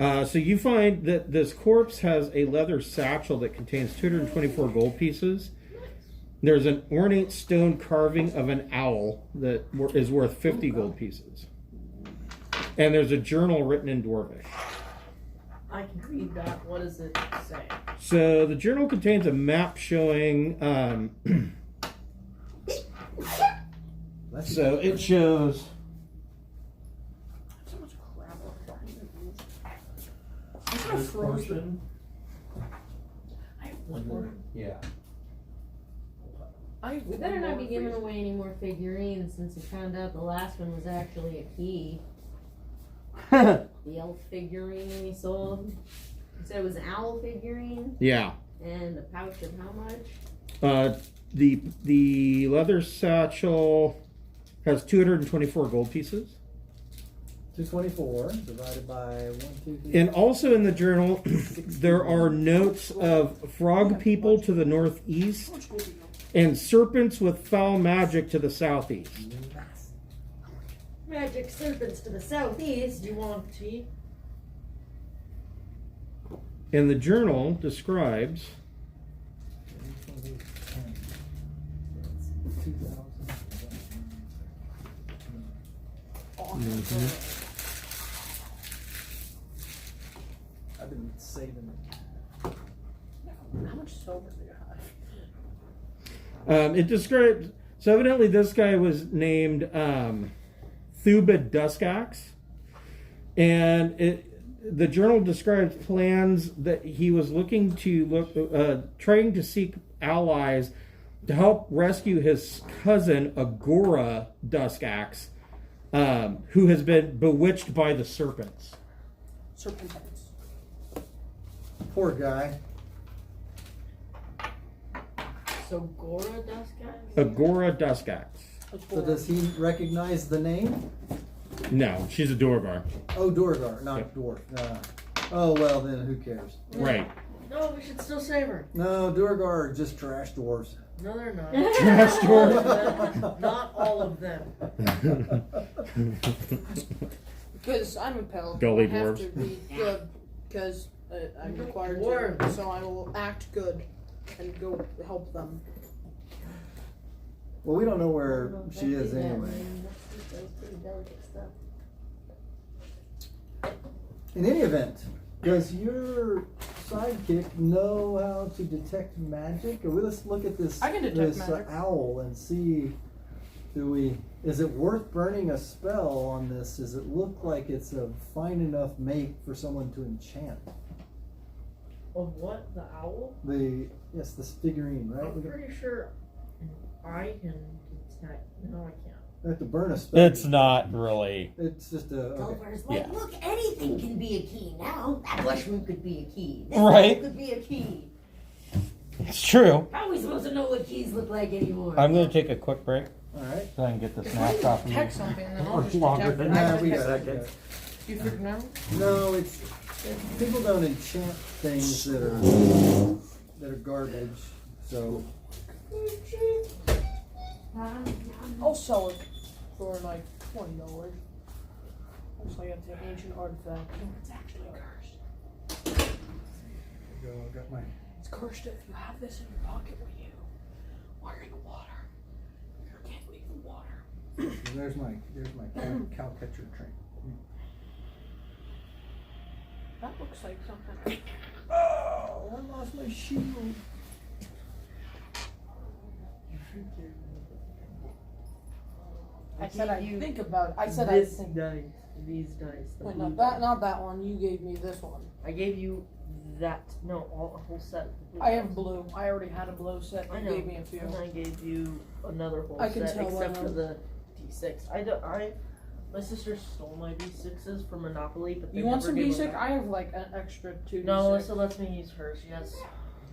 So you find that this corpse has a leather satchel that contains 224 gold pieces. There's an ornate stone carving of an owl that is worth 50 gold pieces. And there's a journal written in Dwarvish. I can read that. What does it say? So the journal contains a map showing. So it shows kind of this frozen. portion. I have one more. Yeah. I have We one better not more be giving freezer. away any more figurines since we found out the last one was actually a key. The elf figurine we sold. You said it was an owl figurine Yeah. and a pouch of how much? The leather satchel has 224 gold pieces. 224 divided by 1, 2, 3. And also in the journal, there are notes of frog people to the northeast How much gold do you know? and serpents with foul magic to the southeast. Magic serpents to the southeast. You want tea? And the journal describes 2,000. I've been saving it. How much silver do you have? it describes. So evidently, this guy was named Thubin Duskaxe, and the journal describes plans that he was looking to trying to seek allies to help rescue his cousin Agora Duskaxe, who has been bewitched by the serpents. Serpentines. Poor guy. So Gora Duskaxe? Agora Duskaxe. So does he recognize the name? No, she's a duargar. Oh, duargar, not Yep. dwarf. Oh, well, then who cares? Right. No, we should still save her. No, duargar are just trash dwarves. No, they're not. Trash All dwarf. of them. Not all of them. Because I'm a pal. Gully I have dwarves. to be good because I'm required to. Dwarves. So I will act good and go help them. Well, we don't know where she is anyway. That's pretty delicate stuff. In any event, does your sidekick know how to detect magic? Or let's look at this, I can detect this magic. owl and see, is it worth burning a spell on this? Does it look like it's a fine enough make for someone to enchant? Of what? The owl? Yes, this figurine, right? I'm pretty sure I can detect. No, I can't. We have to burn a spell. It's not really. It's just a. Okay. Gulliver's like, Yeah. look, anything can be a key now. That mushroom could be a key. This Right. apple could be a key. It's true. How are we supposed to know what keys look like anymore? I'm going to take a quick break All right. so I can get this If I mask off of me. detect something, then I'll Or just longer detect it. than I Nah, can we detect got it. it. Do you figure out? No, it's people don't enchant things that are garbage. So I'll sell it for like $20. Looks like it's an ancient artifact. No, it's actually cursed. I got my. It's cursed if you have this in your pocket with you while you're in the water. You can't leave the water. There's my cow catcher train. That looks like something. Oh, I lost my shield. I said I gave you think about. I said this I think. dice. These dice. The Wait, blue not that one. You gave me this one. I gave you that. No, a whole set. Of blue I have dice. blue. I already had a blue set. I You know. gave me a few. And I gave you another whole I can set, tell except by for them. the D6. My sister stole my D6s from Monopoly, but they You want never some gave D6? them back. I have like an extra 2 No, D6. Alyssa lets me use hers. She has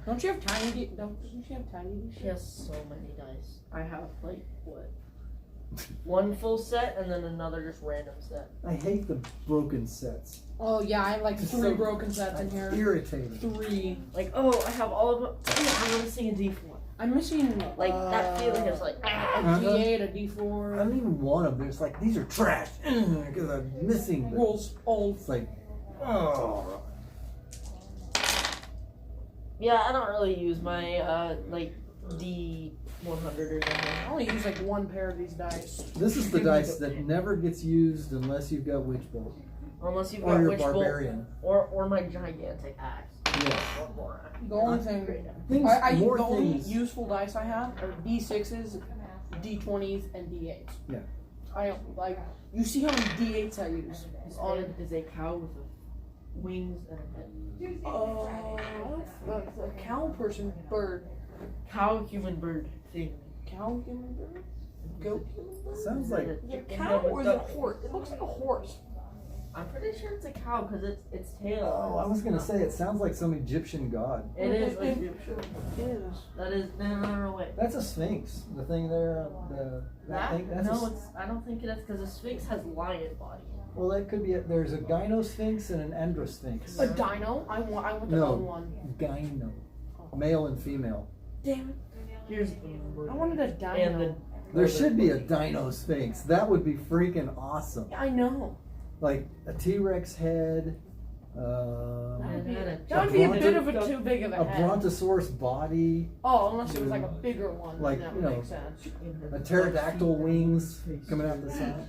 Don't you have tiny D? Doesn't she have tiny D6? She has so many dice. I have like what? One full set and then another just random set. I hate the broken sets. Oh yeah, I have like It's 3 so broken sets in here. Irritating. 3. Like, oh, I have all of them. Oh, I'm missing a D4. I'm missing Like that feeling is like, a ah. D8, a I D4. don't even want them. It's like these are trash because I'm missing them. Rolls old. It's like, oh. Yeah, I don't really use my like D100 or something. I only use like 1 pair of these dice. This is the dice that never gets used unless you've got Witch Bolt Unless you've or got your Witch Bolt Barbarian. or my gigantic axe. Yeah. Or more axe. The only thing, Things, more the only things. useful dice I have are D6s, D20s, and D8s. Yeah. I don't like. You see how many D8s I use? Is a cow with a wings and a head. That's a cow person bird. Cow human bird thing. Cow human bird? Goat human bird? Sounds like Is it a cow or is it a horse? It looks like a horse. I'm pretty sure it's a cow because its tail. oh, I was gonna say it sounds like some Egyptian god. It is like It is. that is no wait. That's a sphinx. The thing there, that thing. That's no, I don't think it is because the Sphinx has lion body. well, that could be. There's a gynosphinx and an androsphinx. A dino? I want the No. other one. Gyno, male and female. Damn it. Here's I wanted a dino. and There should be a dino sphinx. That would be freaking awesome. I know. Like a T-Rex head, That would be, a that would be a bit of bronto- a too big of a a head. brontosaurus body, Oh, unless it was like a bigger one. Like, that you would know, make sense. a pterodactyl wings coming out the side,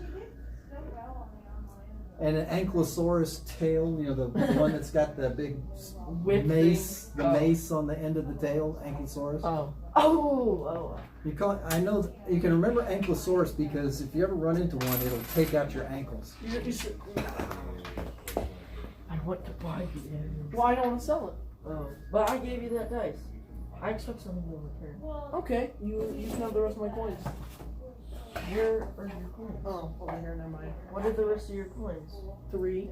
and an ankylosaurus tail. You know, the one that's got the big Whip mace, thing. the Oh. mace on the end of the tail, ankylosaurus. Oh. You call it, I know you can remember ankylosaurus because if you ever run into one, it'll take out your ankles. I want to buy the animal. Well, I don't want to sell it. Oh, but I gave you that dice. I expect something in return. Okay, you can have the rest of my coins. Where are your coins? Oh, over here, never mind. What are the rest of your coins? 3.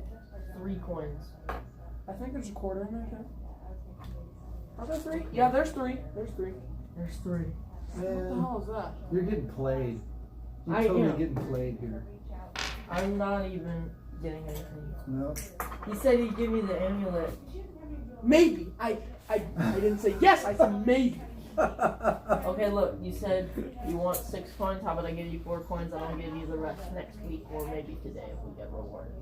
3 coins. I think there's a quarter in there too. Are there 3? Yeah, there's 3. There's 3. There's 3. What the Man, hell is that? you're getting played. You're I totally am. getting played here. I'm not even getting anything. No. He said he'd give me the amulet. Maybe. I didn't say yes. I said maybe. Okay, look, you said you want 6 coins. How about I give you 4 coins and I'll give you the rest next week or maybe today if we get rewarded.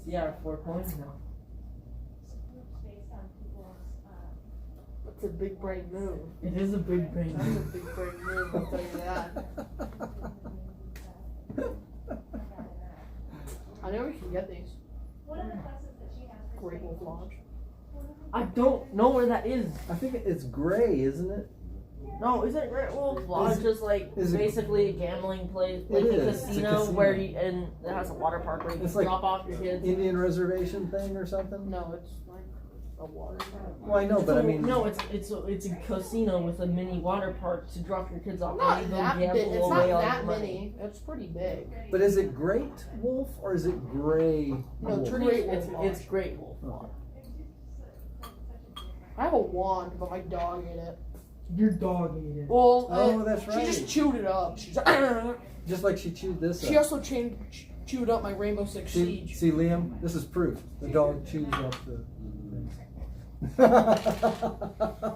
Yeah, 4 coins now. That's a big brain move. It is a big brain. That's a big brain move, I'll tell you that. I know we can get these. Great Wolf Lodge. I don't know where that is. I think it's gray, isn't it? No, isn't Great Wolf Lodge just like is it- basically a gambling place, like It a is. It's a casino, casino. where you and it has a water park where you It's can like drop off your kids. Indian reservation thing or something? No, it's like a water park. Well, I know, but I mean, No, it's a casino with a mini water park to drop your kids off. Not and you go that big. gamble It's not away all that your money. many. It's pretty big. but is it Great Wolf or is it Gray No, Wolf? Great It's Wolf it's Lodge. Great Wolf. Okay. I have a wand, but my dog ate it. Your dog ate it. Well, Oh, that's right. She just chewed it up. She's Just like she chewed this She up. also chewed up my Rainbow Six See, Siege. see, Liam, this is proof. The dog chews up the things.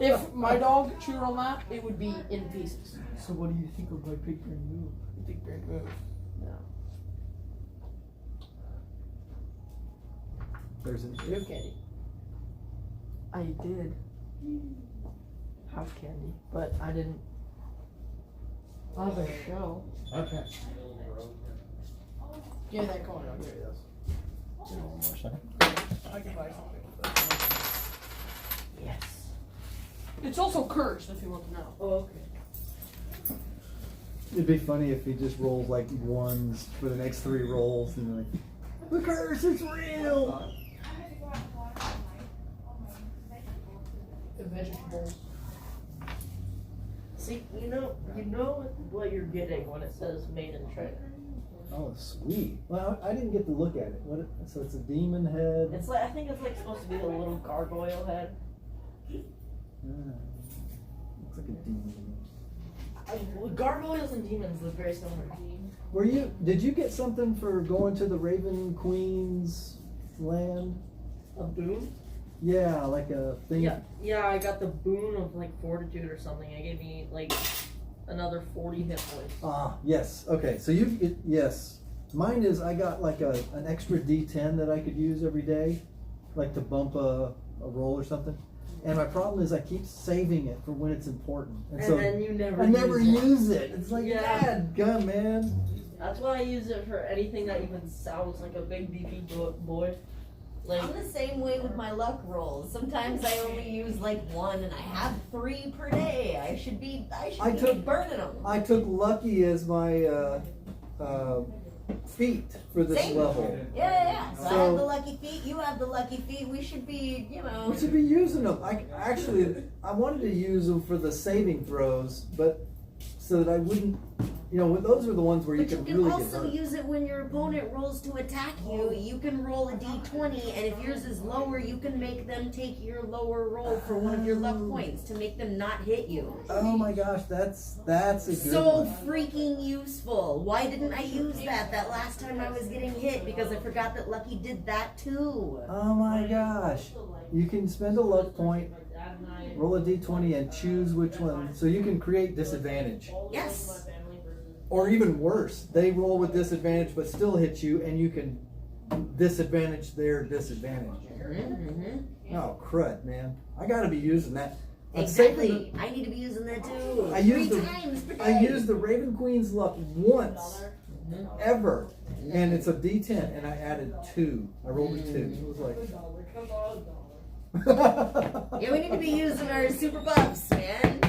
If my dog chewed on that, it would be in pieces. So what do you think of my big brain move? Big brain move. There's an You have candy. I did have candy, but I didn't have a shell. Okay. Give me that coin. I'll give you this. One more second. I can buy something with that. Yes. It's also cursed, if you want to know. Oh, okay. It'd be funny if he just rolls like ones for the next 3 rolls and like, the curse is real! The vegetables. See, you know what you're getting when it says made in China. Oh, sweet. Well, I didn't get to look at it. So it's a demon head. It's like I think it's like supposed to be a little gargoyle head. Looks like a demon. Gargoyles and demons look very similar. Did you get something for going to the Raven Queen's land? A boon? Yeah, like a thing. Yeah, I got the boon of like fortitude or something. It gave me like another 40 hit points. Ah, yes. Okay, so yes. Mine is I got like an extra D10 that I could use every day, like to bump a roll or something. And my problem is I keep saving it for when it's important. And so then you never I never use it. use it. It's like, Yeah. God, God, man. That's why I use it for anything that even sounds like a big beefy boy. Like, I'm the same way with my luck rolls. Sometimes I only use like 1 and I have 3 per day. I should be I took- burning them. I took Lucky as my feet for this Same. level. Yeah. So I So- have the lucky feet. You have the lucky feet. We should be, We should be using them. I wanted to use them for the saving throws, but so that I wouldn't, those are the ones where you But you can can really also get hurt. use it when your opponent rolls to attack you. You can roll a d20, and if yours is lower, you can make them take your lower roll for one of your luck points to make them not hit you. Oh my gosh, that's a good So one. freaking useful. Why didn't I use that last time I was getting hit? Because I forgot that Lucky did that too. Oh my gosh. You can spend a luck point, roll a d20, and choose which one. So you can create disadvantage. Yes. Or even worse, they roll with disadvantage but still hit you, and you can disadvantage their disadvantage. Mm-hmm. Oh crud, man! I gotta be using that. I'm saving Exactly. I need to be using that too. I used 3 the times per day. I used the Raven Queen's luck once, ever, and it's a D10, and I added 2. I rolled a 2. It was like. Yeah, we need to be using our super buffs, man.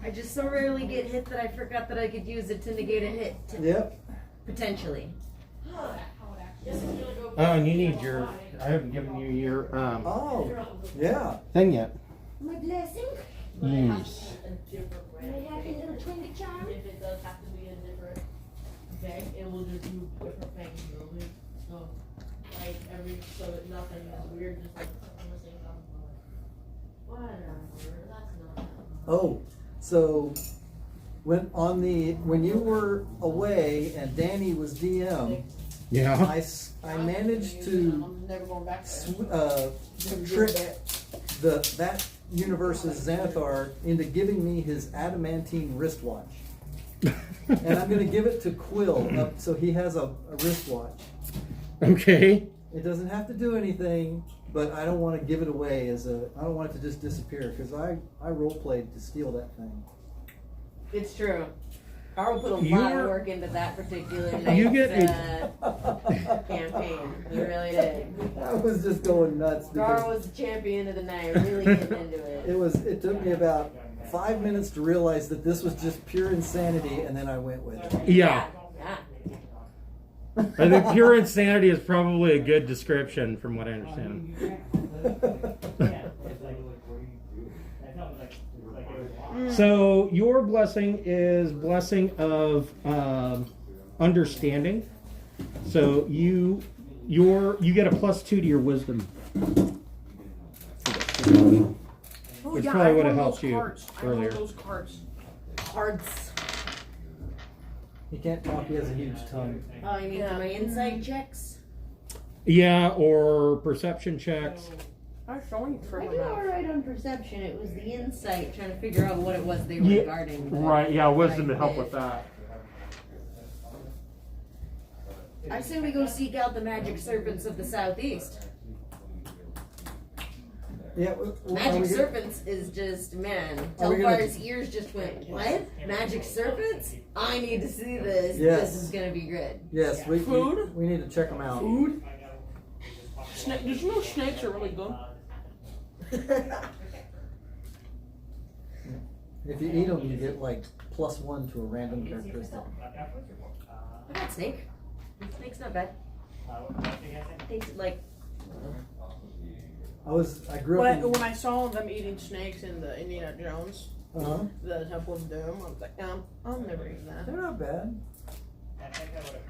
I just so rarely get hit that I forgot that I could use it to negate a hit. Yep. Potentially. Oh, and you need your. I haven't given you your Oh, yeah. thing yet. My blessing? Yes. My happy little twinkle charm? If it does have to be a different bag, it will just do different things. So, so that nothing is weird, just like on the same time. Whatever, that's not. Oh, so when you were away and Danny was DM, Yeah. I managed to I'm never going back there. trick that universe's Xanathar into giving me his adamantine wristwatch. And I'm going to give it to Quill so he has a wristwatch. Okay. It doesn't have to do anything, but I don't want to give it away I don't want it to just disappear because I role-played to steal that thing. It's true. Carl put a lot You're- of work into that particular You get campaign. He really did. I was just going nuts Carl because was the champion of the night, really getting into it. it took me about 5 minutes to realize that this was just pure insanity, and then I went with it. Yeah. Yeah. I think pure insanity is probably a good description from what I understand. So your blessing is blessing of understanding. So you get a +2 to your wisdom. Oh, Which yeah, probably I would have won helped those you cards. I earlier. won those cards. Cards. He can't talk, he has a huge tongue. Oh, you mean for my insight checks? Yeah, or perception checks. I was showing for I my did mouth. alright on perception. It was the insight, trying to figure out what it was they were Yeah, guarding. but Right, yeah, wisdom I to help did. with that. I say we go seek out the magic serpents of the southeast. Yeah, Magic serpents is just, man. Are we gonna- Telfar's ears just went, what? Magic serpents? I need to see this. Yes. This is gonna be good. Yes, we need to check them out. Food? Did you know snakes are really good? If you eat them, you get like +1 to a random characteristic. I got snake. Snake's not bad. Tasted like I grew up in, When I saw them eating snakes in the Indiana Jones, the Temple of Doom, I was like, I'll never eat that. they're not bad.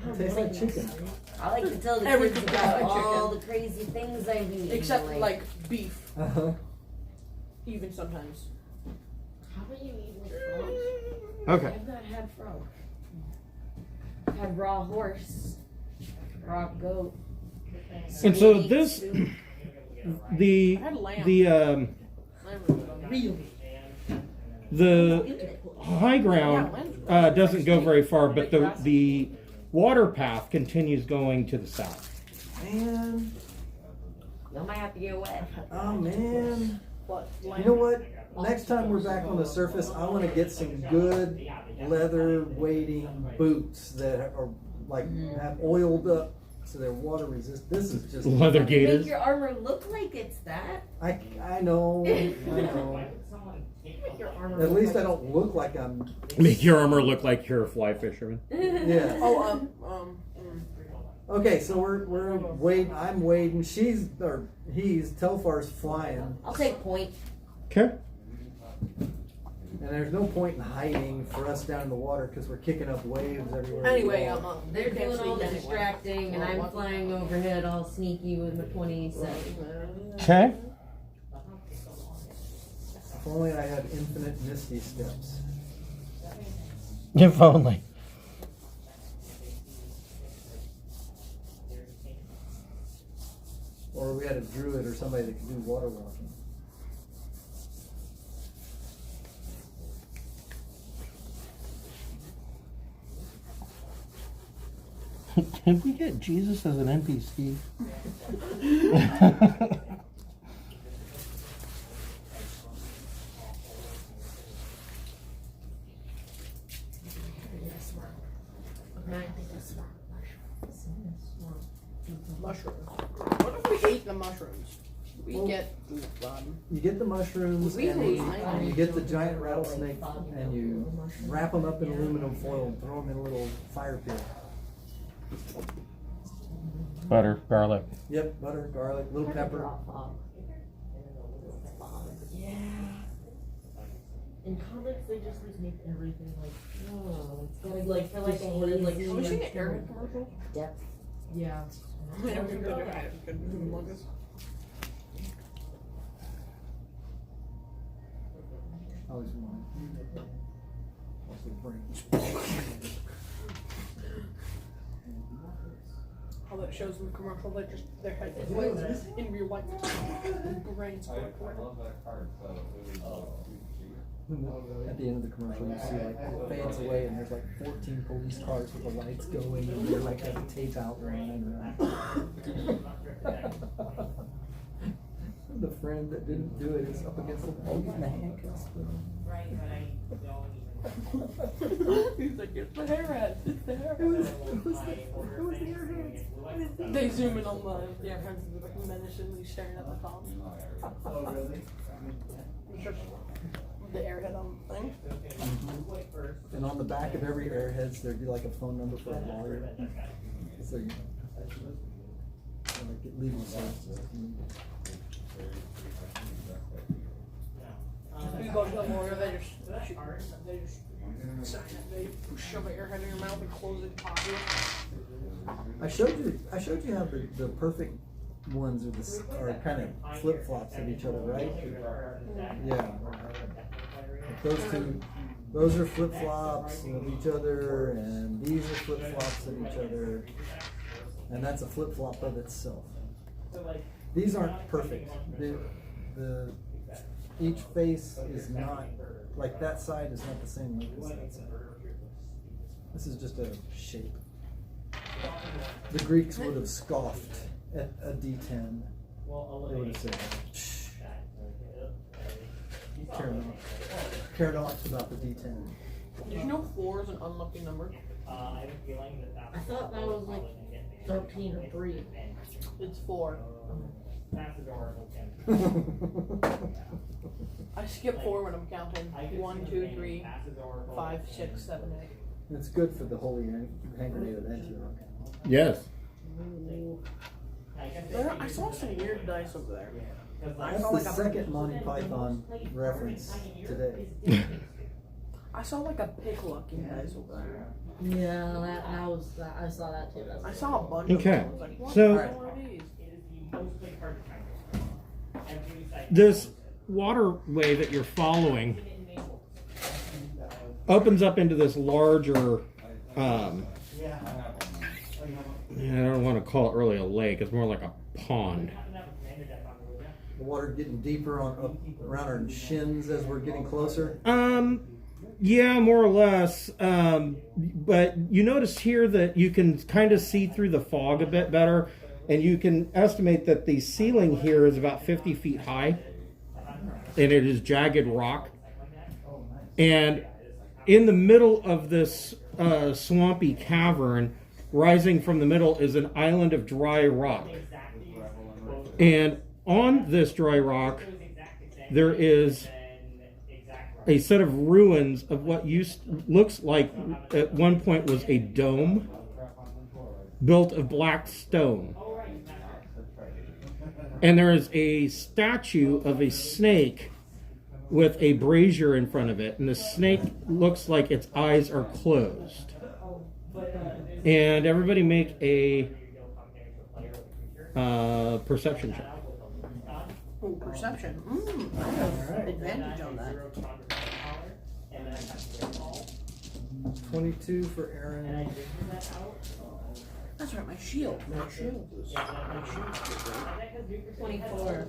It tastes like chicken. I like to tell the Everything kids about tastes like all chicken. the crazy things I've eaten. Except like beef, Uh-huh. even sometimes. How about you eat with frogs? Okay. I've not had frog. I've had raw horse, raw goat. And so meat, this, soup. the I had lamb. the the high ground doesn't go very far, but the water path continues going to the south. Man, Y'all might have to get wet. oh man. What? You know what? Next time we're back on the surface, I want to get some good leather weighting boots that are like have oiled up so they're water resistant. This is just Leather Make gators. your armor look like it's that. I know. Make your armor At look least like I don't look like I'm. Make your armor look like you're a fly fisherman. Yeah. Oh, Okay, so we're wading. I'm wading. He's Telfar's flying, I'll take point. Okay. and there's no point in hiding for us down in the water because we're kicking up waves everywhere. we anyway, go. They're you can't doing all the sneak anyway. distracting, and I'm flying overhead all sneaky with my 27. Okay. If only I had infinite misty steps. If only. Or we had a druid or somebody that could do water walking. Did we get Jesus as an NPC? Mushrooms. What if we ate the mushrooms? We Well, get You get the mushrooms We and lose you get the giant rattlesnake and you wrap them up in aluminum foil and throw them in a little fire pit. Butter, garlic. Yep, butter, garlic, little pepper. Yeah. In comics, they just make everything like, oh, it's gotta like for like a word like. Have we seen the Airhead commercial? Depth. Yeah. I don't think that Airhead is good. Humongous. Always wanted. Also brains. How that shows in the commercial, they just their head is in real life. Brains. I love that card, so it was, At the end of the commercial, you see like it fades away and there's like 14 police cars with the lights going and they're like a tape out running around. The friend that didn't do it is up against the wall getting the handcuffs. He's like, it's the Airhead. It's the Airhead. It was the airheads. They zoom in on the Airheads and they're like menacingly staring at the phone. oh, really? It's just the Airhead on the thing. And on the back of every airheads, there'd be like a phone number for a lawyer. So you like get legal services. You go to the lawyer, they just sign it, they shove an Airhead in your mouth and close it pocket. I showed you how the perfect ones are kind of flip flops of each other, right? Yeah. Like those are flip flops of each other, and these are flip flops of each other, and that's a flip flop of itself. These aren't perfect. Each face is not like that side is not the same length as that side. This is just a shape. The Greeks would have scoffed at a D10. They would have said, "Shh, care not about the D10." Did you know 4 is an unlucky number? I thought that was like 13 or 3. It's 4. I skip 4 when I'm counting. 1, 2, 3, 5, 6, 7, 8. It's good for the holy hand grenade of Antioch. Yes. I saw some weird dice over there. That's the second Monty Python reference today. I saw like a pick lucky dice over there. Yeah, I saw that too. I saw a bunch Okay, of them. I was like, what so- the hell are these? This waterway that you're following opens up into this larger, I don't want to call it really a lake. It's more like a pond. The water getting deeper around our shins as we're getting closer. Yeah, more or less. But you notice here that you can kind of see through the fog a bit better, and you can estimate that the ceiling here is about 50 feet high, and it is jagged rock. And in the middle of this swampy cavern, rising from the middle, is an island of dry rock. And on this dry rock, there is a set of ruins of what looks like at one point was a dome built of black stone. And there is a statue of a snake with a brazier in front of it, and the snake looks like its eyes are closed. And everybody make a perception check. Oh, perception. I have advantage on that. 22 for Aaron. That's right, my shield. My shield. 24.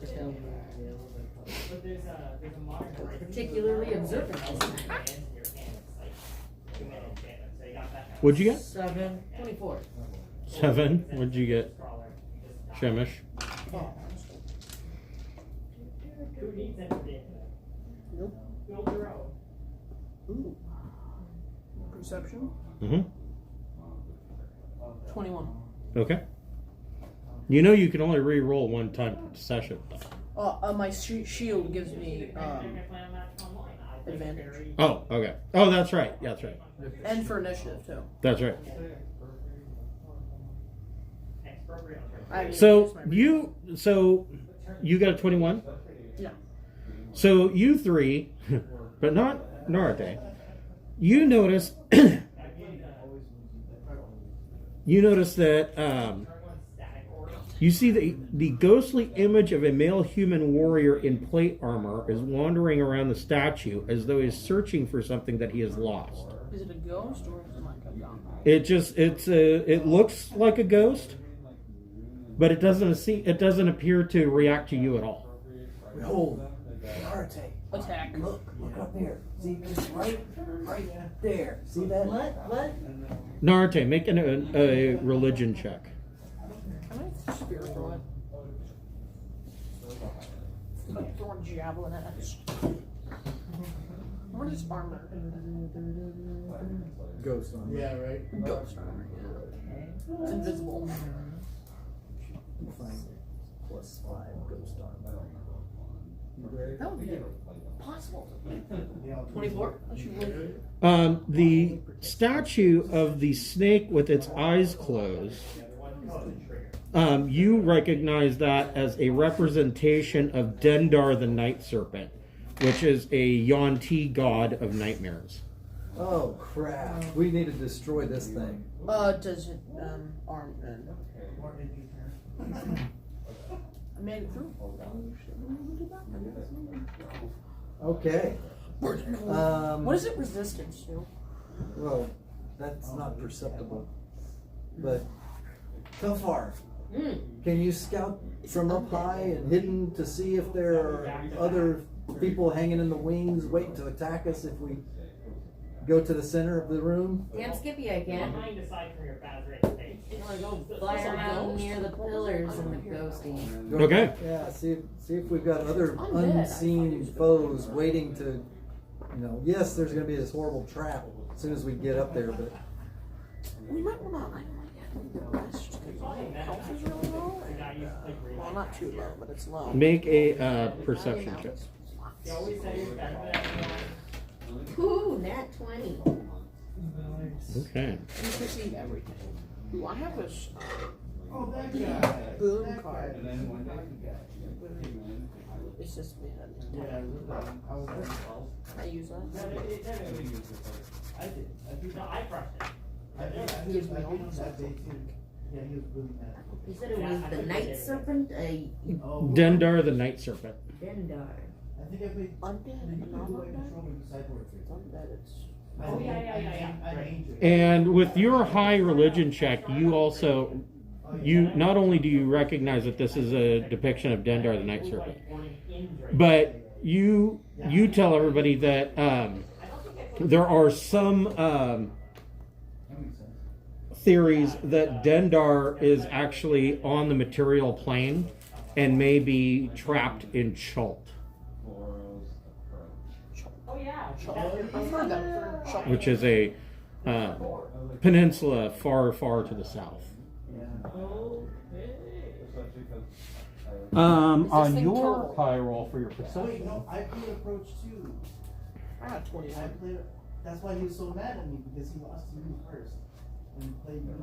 Particularly observant this time. What'd you get? 7. 24. 7. What'd you get? Shemish. Oh. Nope. Ooh. Perception. Mm-hmm. 21. Okay. You know you can only re-roll one time per session. My shield gives me advantage. Oh, okay. Oh, that's right. Yeah, that's right. And for initiative, too. That's right. I So you got a 21? Yeah. So you three, but not Narate, you notice that you see the ghostly image of a male human warrior in plate armor is wandering around the statue as though he's searching for something that he has lost. Is it a ghost or is it like a gun? It looks like a ghost, but it doesn't appear to react to you at all. Behold, Arte. Attack. Look up there. See, right there. See that? What? Narate, make a religion check. Can I spirit throw it? Like throwing javelin at it. What is armor? Ghost on. Yeah, right. Ghost armor, yeah. It's invisible. +5 ghost armor. That would be possible. 24? The statue of the snake with its eyes closed, you recognize that as a representation of Dendar the Night Serpent, which is a Yuan-Ti god of nightmares. Oh crap! We need to destroy this thing. Does it arm and I made it through. Okay. What is it resistance to? Well, that's not perceptible. But Telfar, can you scout from up high and hidden to see if there are other people hanging in the wings waiting to attack us if we go to the center of the room? Damn Skippy, I can. You wanna go fly around near the pillars and the ghosty. Okay. Yeah, see if we've got other Undead, unseen foes waiting to, yes, there's going to be this horrible trap as soon as we get up there, but We might want to get rest because my health is really low. And, well, not too low, but it's low. Make a perception check. Ooh, nat 20. Okay. You perceive everything. Ooh, I have this boom card. It's just me. I use that. It gives me almost You said it was the night serpent? Dendar the Night Serpent. Dendar. undead. Not undead. Undead. It's Oh, yeah. And with your high religion check, you not only do you recognize that this is a depiction of Dendar the Night Serpent, but you tell everybody that there are some theories that Dendar is actually on the material plane and may be trapped in Chult, I've heard that. which is a peninsula far, far to the south. On thing your turtle? high roll for your perception, I feel approach too. I I got 21. That's why he was so mad at me, because he lost to me first. And he played me.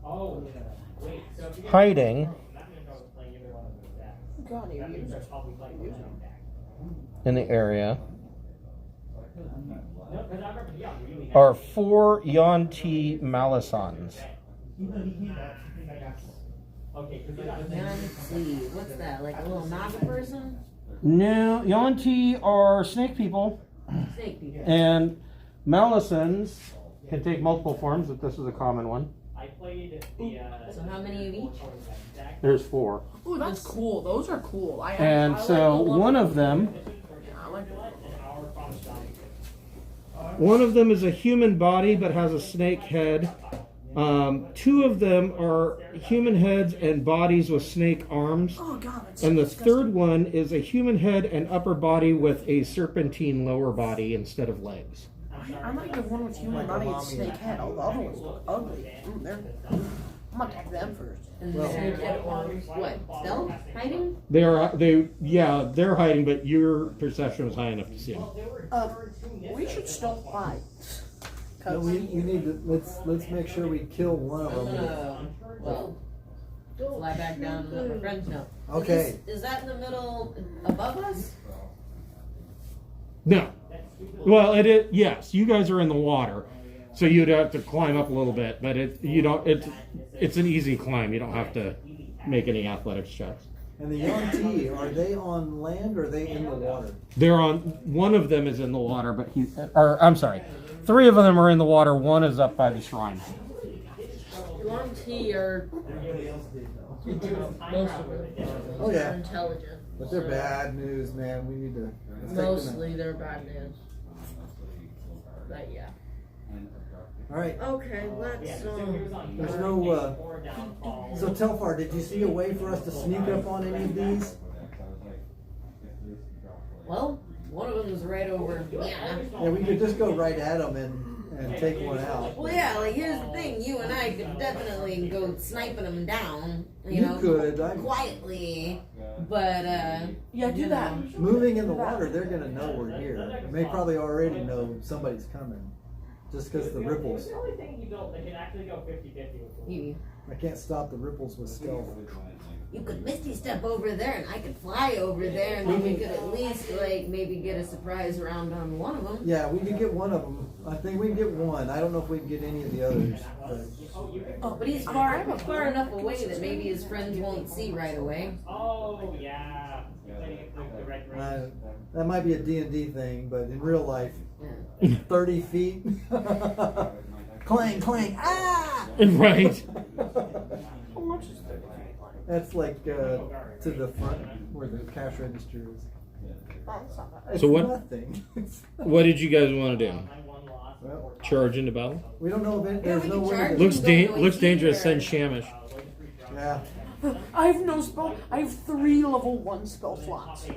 Oh, yeah. Wait, so if you Hiding that means I was playing either one of those decks. Got any That means I users? probably playing the same deck. in the area No, because I remember, yeah, we really are 4 Yuan-Ti Malisons. Okay, because you got Let's see, what's that? Like a little naga person? No, Yuan-Ti are snake people, Snake people. and Malisons can take multiple forms, but this is a common one. I played the So how many of each? deck. There's 4. Ooh, that's cool. Those are cool. And I so like the one of them, I like one of them is a human body but has a snake head. 2 of them are human heads and bodies with snake arms. Oh god, that's And the disgusting. third one is a human head and upper body with a serpentine lower body instead of legs. I like the one with human body and snake head. All the other ones look ugly. I'm gonna attack them first. And then get arms. What? Stealth? Hiding? They're hiding, but your perception was high enough to see them. We should still fight. No, we need to, let's make sure we kill one of them. Well, fly back down and let my friends know. Okay. Is that in the middle above us? No. Well, it is. Yes, you guys are in the water, so you'd have to climb up a little bit, but it's an easy climb. You don't have to make any athletics checks. And the Yuan-Ti, are they on land or are they in the water? They're on. One of them is in the water, but I'm sorry. 3 of them are in the water. 1 is up by the shrine. Yuan-Ti are most of them. Oh, yeah. Intelligent. But they're bad news, man. We need to let's take them out. Mostly they're bad news. But yeah. All right. Okay, let's There's no. So Telfar, did you see a way for us to sneak up on any of these? well, one of them is right over. Yeah. Yeah, we could just go right at them and take one out. Well, yeah. Like here's the thing: you and I could definitely go sniping them down. You You know, could. quietly. But Yeah, do that. Moving in the water, they're gonna know we're here. They probably already know somebody's coming, just because the ripples. The only thing you don't, they can actually go 50-50 with the you I can't stop the ripples with stealth. you could misty step over there, and I could fly over there, and then we could at least like maybe get a surprise round on one of them. Yeah, we could get one of them. I think we can get one. I don't know if we can get any of the others. But But he's far enough away that maybe his friends won't see right away. Oh, yeah. The red ring. that might be a D&D thing, but in real life, Yeah. 30 feet. Clang, clang, ah! Right. How much is that? That's like to the front where the cash register is. Oh, it's not bad. It's So what- nothing. What did you guys want to do? Well, Charge into battle? we don't know if it, there's we no can way charge to... Looks dangerous. Send Shamish. Yeah. I have no spell. I have 3 level 1 spell slots.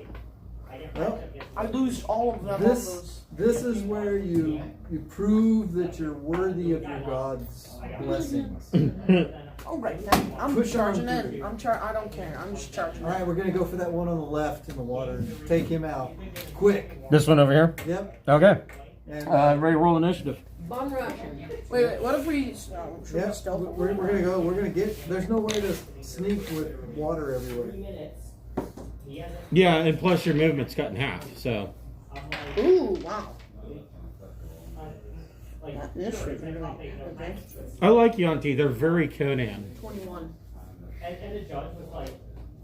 Well, I lose all of them on those. this is where you prove that you're worthy of your God's blessings. Oh, right then. I'm Push on charging through. in. I don't care. I'm just charging All right, we're gonna go for that one on the left in the water and take him out, quick. This one over here? Yep. Okay. And Ready to roll initiative. Bomb rush. Wait, what if we... should we yep, stealth? we're gonna go. We're gonna get. There's no way to sneak with water everywhere. Yeah, and plus your movement's cut in half, so. Ooh, wow. This is really okay. I like Yuan-Ti. They're very Conan. 21. And the judge was like,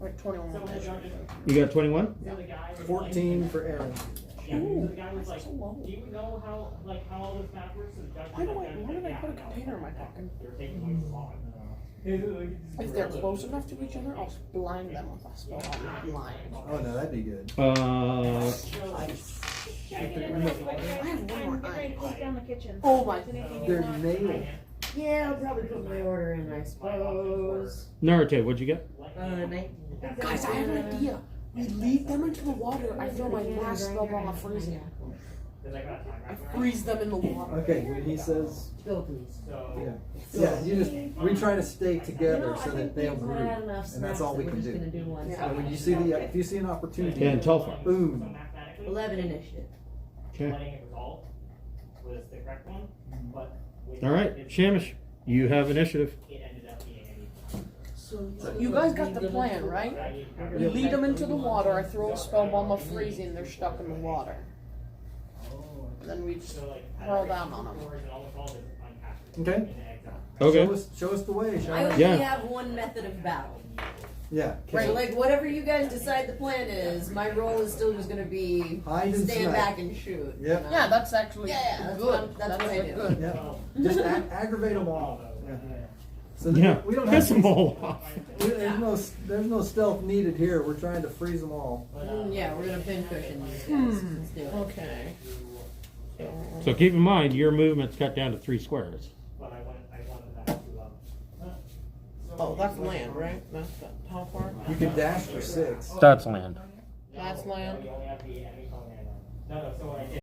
Like 21 so the initiative. judge, You got 21? so the guy was 14 for Aaron. Yeah, so the guy was like, do you know how all this math works? So the judge Why was do like, I, why did I put a container in my pocket? You're taking way too long. If they're close enough to each other, I'll blind them with a spell. I'll be blind. Oh no, that'd be good. I have one more eye. Oh my. They're nailed. Yeah, I'll probably put my order in, I suppose. Naruto, what'd you get? 19. Guys, I have an idea. We lead them into the water. I throw my last spell bomb of freezing. I freeze them in the water. Okay, when he says, Go, please. yeah, yeah, we try to stay together so that they'll group, and that's all we can do. And when you see if you see an opportunity, And Telfar. boom. 11 initiative. Okay. letting it resolve was the correct one, but with All right, Shamish, you have initiative. it ended up being a So you guys got the plan, right? We lead them into the water. I throw a spell bomb of freezing. They're stuck in the water. And then we just so like hurl down on them. Okay. Okay. Show us the way, I Sean. only Yeah. have one method of battle. Yeah. So like whatever you guys decide the plan is, my role is still just gonna be Hide and stand snipe. back and shoot. Yep. Yeah, that's actually Yeah, that's good. what- that's what I do. good. Yeah. Just aggravate them all. Yeah. So that Yeah, we don't have piss them all off. there's no stealth needed here. We're trying to freeze them all. Yeah, we're gonna pin cushion these guys. Let's do it. Okay. So keep in mind, your movement's cut down to 3 squares. But I wanted that to Oh, that's land, right? That's the top part. You can dash for 6. That's land. That's land. You only have the enemy phone hand. No, so I did.